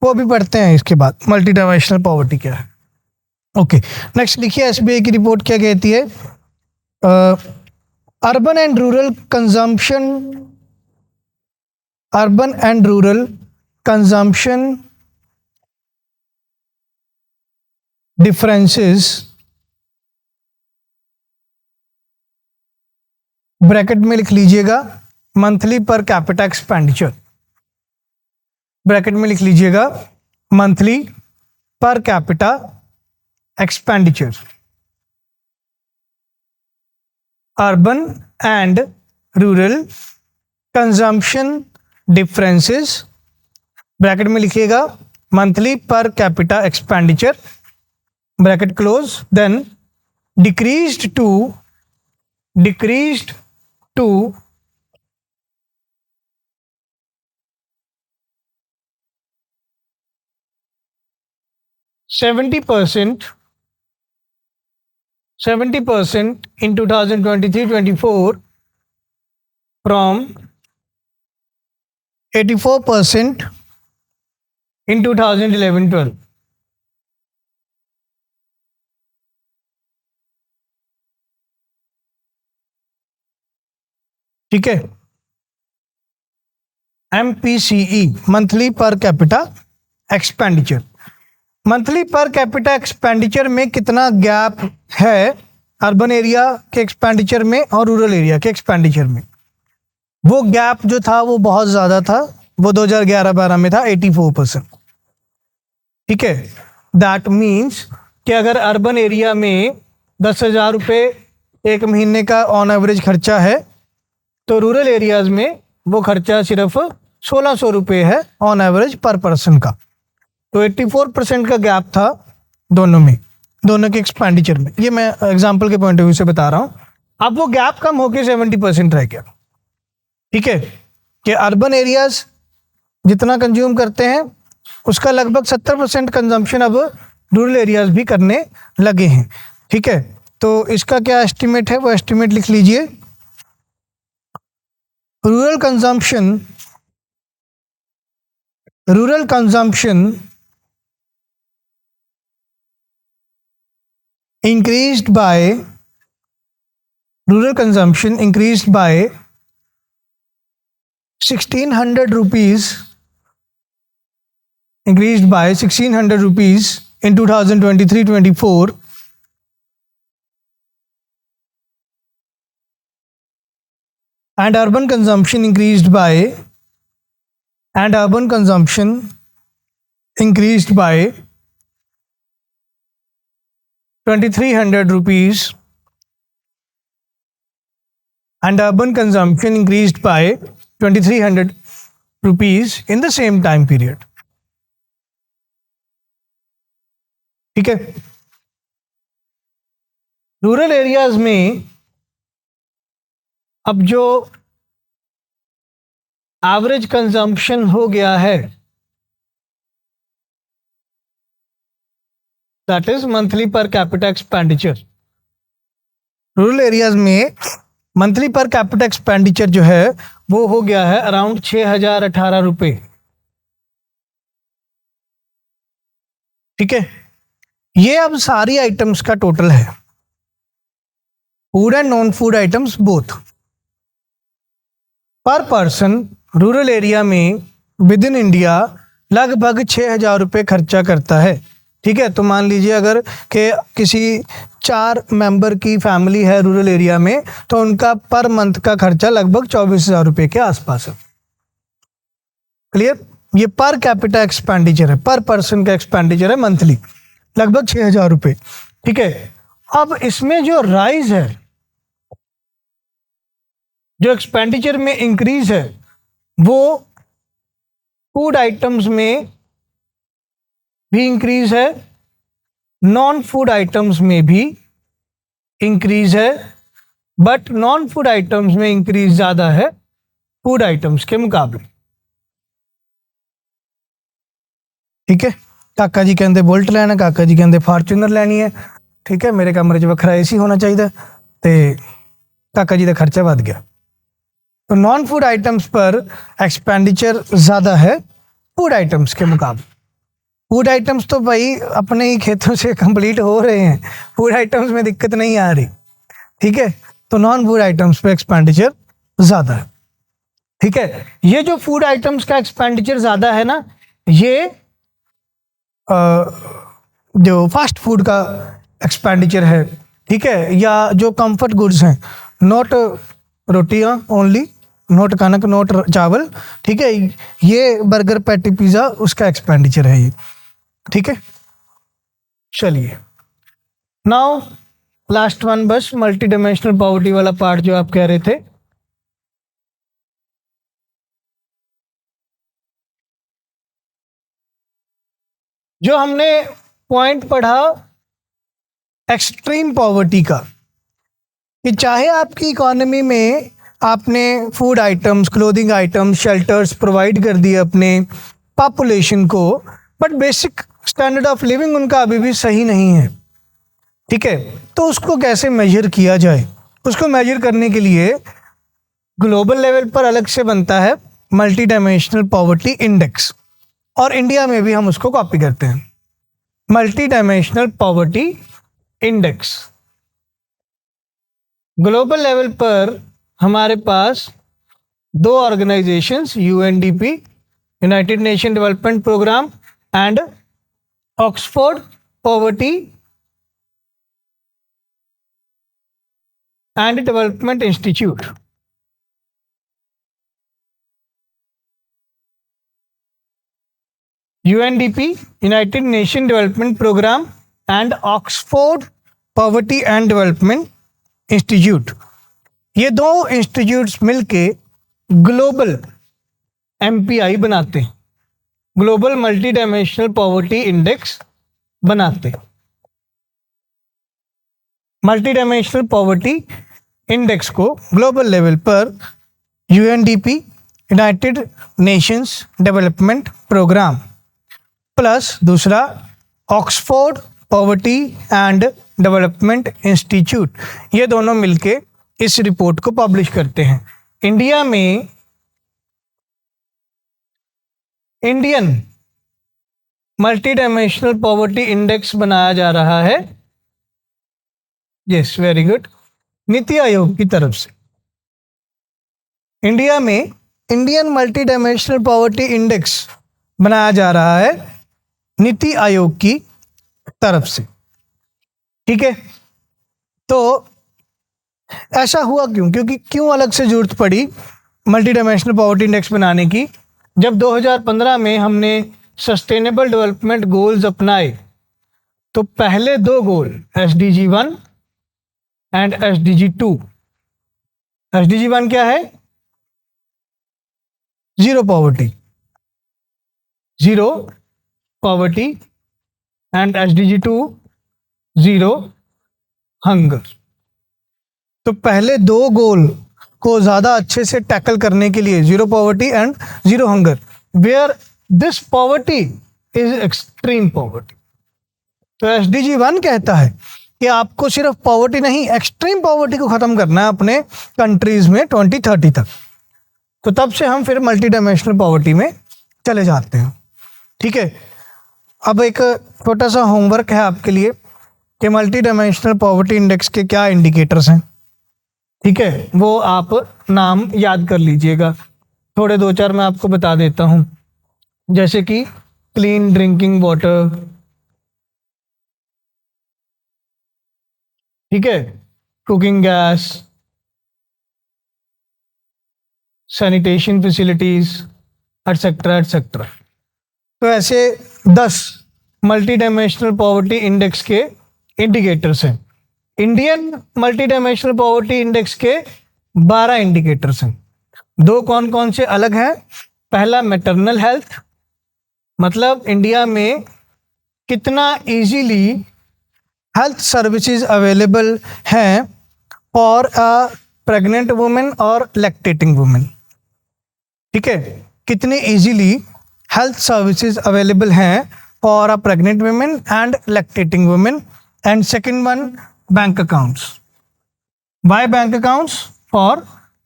वो भी पढ़ते हैं इसके बाद, मल्टी डायमेंशनल पॉवर्टी क्या है। ओके, नेक्स्ट लिखिए एसबीआई की रिपोर्ट क्या कहती है। Urban and rural consumption, urban and rural consumption differences, bracket में लिख लीजिएगा monthly per capita expenditure, bracket में लिख लीजिएगा monthly per capita expenditure, urban and rural consumption differences, bracket में लिखिएगा monthly per capita expenditure, bracket close, then decreased to 70% in 2023-24 from 84% in 2011-12। ठीक है, MPCE monthly per capita expenditure, monthly per capita expenditure में कितना gap है urban area के expenditure में और रूरल एरिया के एक्सपेंडिचर में। वो गैप जो था वो बहुत ज़्यादा था, वो 2011-12 में था 84%। ठीक है, दैट मीन्स कि अगर अर्बन एरिया में 10,000 रुपये एक महीने का ऑन एवरेज खर्चा है, तो रूरल एरियाज में वो खर्चा सिर्फ 1,600 रुपये है ऑन एवरेज पर पर्सन का। तो 84% का गैप था दोनों में, दोनों के एक्सपेंडिचर में। ये मैं एग्जांपल के पॉइंट ऑफ व्यू से बता रहा हूँ। अब वो गैप कम होकर 70% रह गया। ठीक है, कि अर्बन एरियाज जितना कंज्यूम करते हैं उसका लगभग 70% कंजम्पशन अब रूरल एरियाज भी करने लगे हैं। ठीक है, तो इसका क्या एस्टिमेट है, वो एस्टिमेट लिख लीजिए। Rural consumption increased by 1,600 rupees, increased by 1,600 rupees in 2023-24, and urban consumption increased by 2,300 rupees, and urban consumption increased by 2,300 rupees in the same time period। ठीक है, रूरल एरियाज में अब जो एवरेज कंजम्पशन हो गया है, that is monthly per capita expenditure. Rural areas में monthly per capita expenditure जो है वो हो गया है अराउंड 6,018 रुपये। ठीक है, ये अब सारी आइटम्स का टोटल है, food and non food items both. पर पर्सन रूरल एरिया में विद इन इंडिया लगभग 6,000 रुपये खर्चा करता है। ठीक है, तो मान लीजिए अगर कि किसी 4 मेंबर की फैमिली है रूरल एरिया में, तो उनका पर मंथ का खर्चा लगभग 24,000 रुपये के आसपास है। क्लियर? ये पर कैपिटा एक्सपेंडिचर है, पर पर्सन का एक्सपेंडिचर है मंथली, लगभग 6,000 रुपये। ठीक है, अब इसमें जो राइज है, जो एक्सपेंडिचर में इंक्रीज है, वो फूड आइटम्स में भी इंक्रीज है, नॉन फूड आइटम्स में भी इंक्रीज है, बट नॉन फूड आइटम्स में इंक्रीज ज्यादा है फूड आइटम्स के मुकाबले। ठीक है, काका जी कहते बोल्ट लेना, काका जी कहते फॉर्चूनर लैनी है। ठीक है, मेरे कमरे 'ਚ ਵੱਖਰਾ एसी होना चाहिए, तो काका जी का खर्चा बढ़ गया। तो नॉन फूड आइटम्स पर एक्सपेंडिचर ज़्यादा है फूड आइटम्स के मुकाबले। फूड आइटम्स तो भाई अपने ही खेतों से कंप्लीट हो रहे हैं, फूड आइटम्स में दिक्कत नहीं आ रही। ठीक है, तो नॉन फूड आइटम्स पे एक्सपेंडिचर ज़्यादा है। ठीक है, ये जो फूड आइटम्स का एक्सपेंडिचर ज़्यादा है ना, ये जो फास्ट फूड का एक्सपेंडिचर है, ठीक है, या जो कंफर्ट गुड्स हैं, नॉट रोटियां ओनली, नॉट कनक, नॉट चावल। ठीक है, ये बर्गर, पैटी, पिज़्ज़ा, उसका एक्सपेंडिचर है ये। ठीक है, चलिए नाउ लास्ट वन, बस मल्टी डायमेंशनल पॉवर्टी वाला पार्ट जो आप कह रहे थे। जो हमने पॉइंट पढ़ा एक्सट्रीम पॉवर्टी का, कि चाहे आपकी इकोनॉमी में आपने food items, clothing items, shelters provide कर दिए अपने पॉपुलेशन को, but basic standard of living उनका अभी भी सही नहीं है। ठीक है, तो उसको कैसे मेजर किया जाए? उसको मेजर करने के लिए ग्लोबल लेवल पर अलग से बनता है मल्टी डायमेंशनल पॉवर्टी इंडेक्स, और इंडिया में भी हम उसको कॉपी करते हैं, multi dimensional poverty index. Global level पर हमारे पास 2 organisations, UNDP, United Nation Development Programme, and Oxford poverty and development Institute. UNDP, United Nation Development Programme, and Oxford poverty and development institute, ये 2 इंस्टीट्यूट्स मिलके global MPI बनाते हैं, global multi dimensional poverty index बनाते हैं। Multi dimensional poverty index को global level पर UNDP, United Nations Development Programme, plus दूसरा Oxford poverty and development institute, ये दोनों मिलके इस रिपोर्ट को पब्लिश करते हैं। इंडिया में Indian multi dimensional poverty index बनाया जा रहा है, yes very good, NITI Aayog की तरफ से। इंडिया में Indian multi dimensional poverty index बनाया जा रहा है नीति आयोग की तरफ से। ठीक है, तो ऐसा हुआ क्यों? क्योंकि क्यों अलग से जरूरत पड़ी मल्टी डायमेंशनल पॉवर्टी इंडेक्स बनाने की? जब 2015 में हमने सस्टेनेबल डेवलपमेंट गोल्स अपनाए, तो पहले 2 गोल SDG 1 एंड SDG 2, SDG 1 क्या है? Zero poverty, and SDG 2 zero hunger. तो पहले 2 गोल को ज़्यादा अच्छे से टैकल करने के लिए, zero poverty and zero hunger, where this poverty is extreme poverty. तो SDG 1 कहता है कि आपको सिर्फ पॉवर्टी नहीं, एक्सट्रीम पॉवर्टी को ख़त्म करना है अपने कंट्रीज़ में 2030 तक। तो तब से हम फिर मल्टी डायमेंशनल पॉवर्टी में चले जाते हैं। ठीक है, अब एक छोटा सा होमवर्क है आपके लिए कि मल्टी डायमेंशनल पॉवर्टी इंडेक्स के क्या इंडिकेटर्स हैं। ठीक है, वो आप नाम याद कर लीजिएगा। थोड़े दो चार मैं आपको बता देता हूँ, जैसे कि क्लीन ड्रिंकिंग वाटर, ठीक है, cooking gas, sanitation facilities, etcetera etcetera. तो ऐसे 10 मल्टी डायमेंशनल पॉवर्टी इंडेक्स के इंडिकेटर्स हैं। Indian multi dimensional poverty index के 12 इंडिकेटर्स हैं। दो कौन कौन से अलग हैं? पहला मैटरनल हेल्थ, मतलब इंडिया में कितना इजीली हेल्थ सर्विसेज अवेलेबल हैं फॉर अ प्रेग्नेंट वुमेन और लैक्टेटिंग वुमेन। ठीक है, कितने इजीली हेल्थ सर्विसेज अवेलेबल हैं for a pregnant women and lactating women. And second one, bank accounts. Why bank accounts? For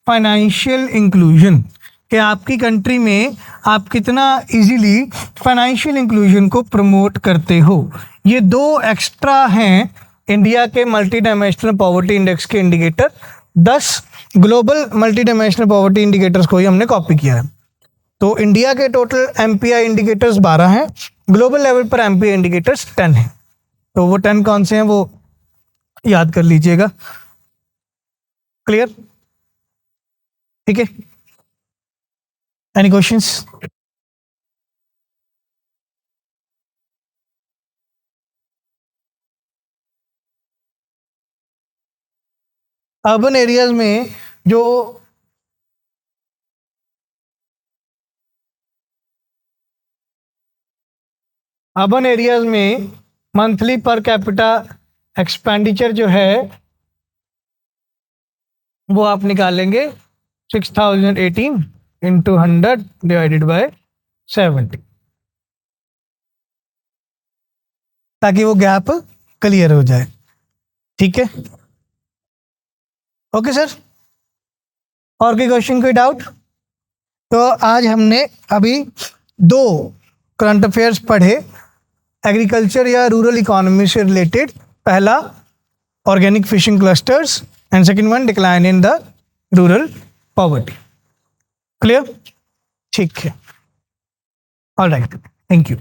financial inclusion, कि आपकी country में आप कितना इजीली फाइनेंशियल इंक्लूजन को प्रमोट करते हो। ये दो एक्स्ट्रा हैं इंडिया के मल्टी डायमेंशनल पॉवर्टी इंडेक्स के indicator. 10 global multi dimensional poverty indicators को ही हमने कॉपी किया है। तो इंडिया के टोटल एमपीआई इंडिकेटर्स 12 हैं, ग्लोबल लेवल पर एमपीआई इंडिकेटर्स 10 हैं। तो वो 10 कौन से हैं वो याद कर लीजिएगा। क्लियर? ठीक है, एनी क्वेश्चंस? अर्बन एरियाज में जो मंथली पर कैपिटा एक्सपेंडिचर जो है वो आप निकालेंगे 6018 इंटू 100 डिवाइडेड बाय 70, ताकि वो गैप क्लियर हो जाए। ठीक है, ओके सर। और कोई क्वेश्चन, कोई डाउट? तो आज हमने अभी 2 करंट अफेयर्स पढ़े एग्रीकल्चर या रूरल इकोनॉमी से रिलेटेड। पहला organic fishing clusters and second one decline in the rural poverty. Clear? ठीक है, ऑल राइट, थैंक यू।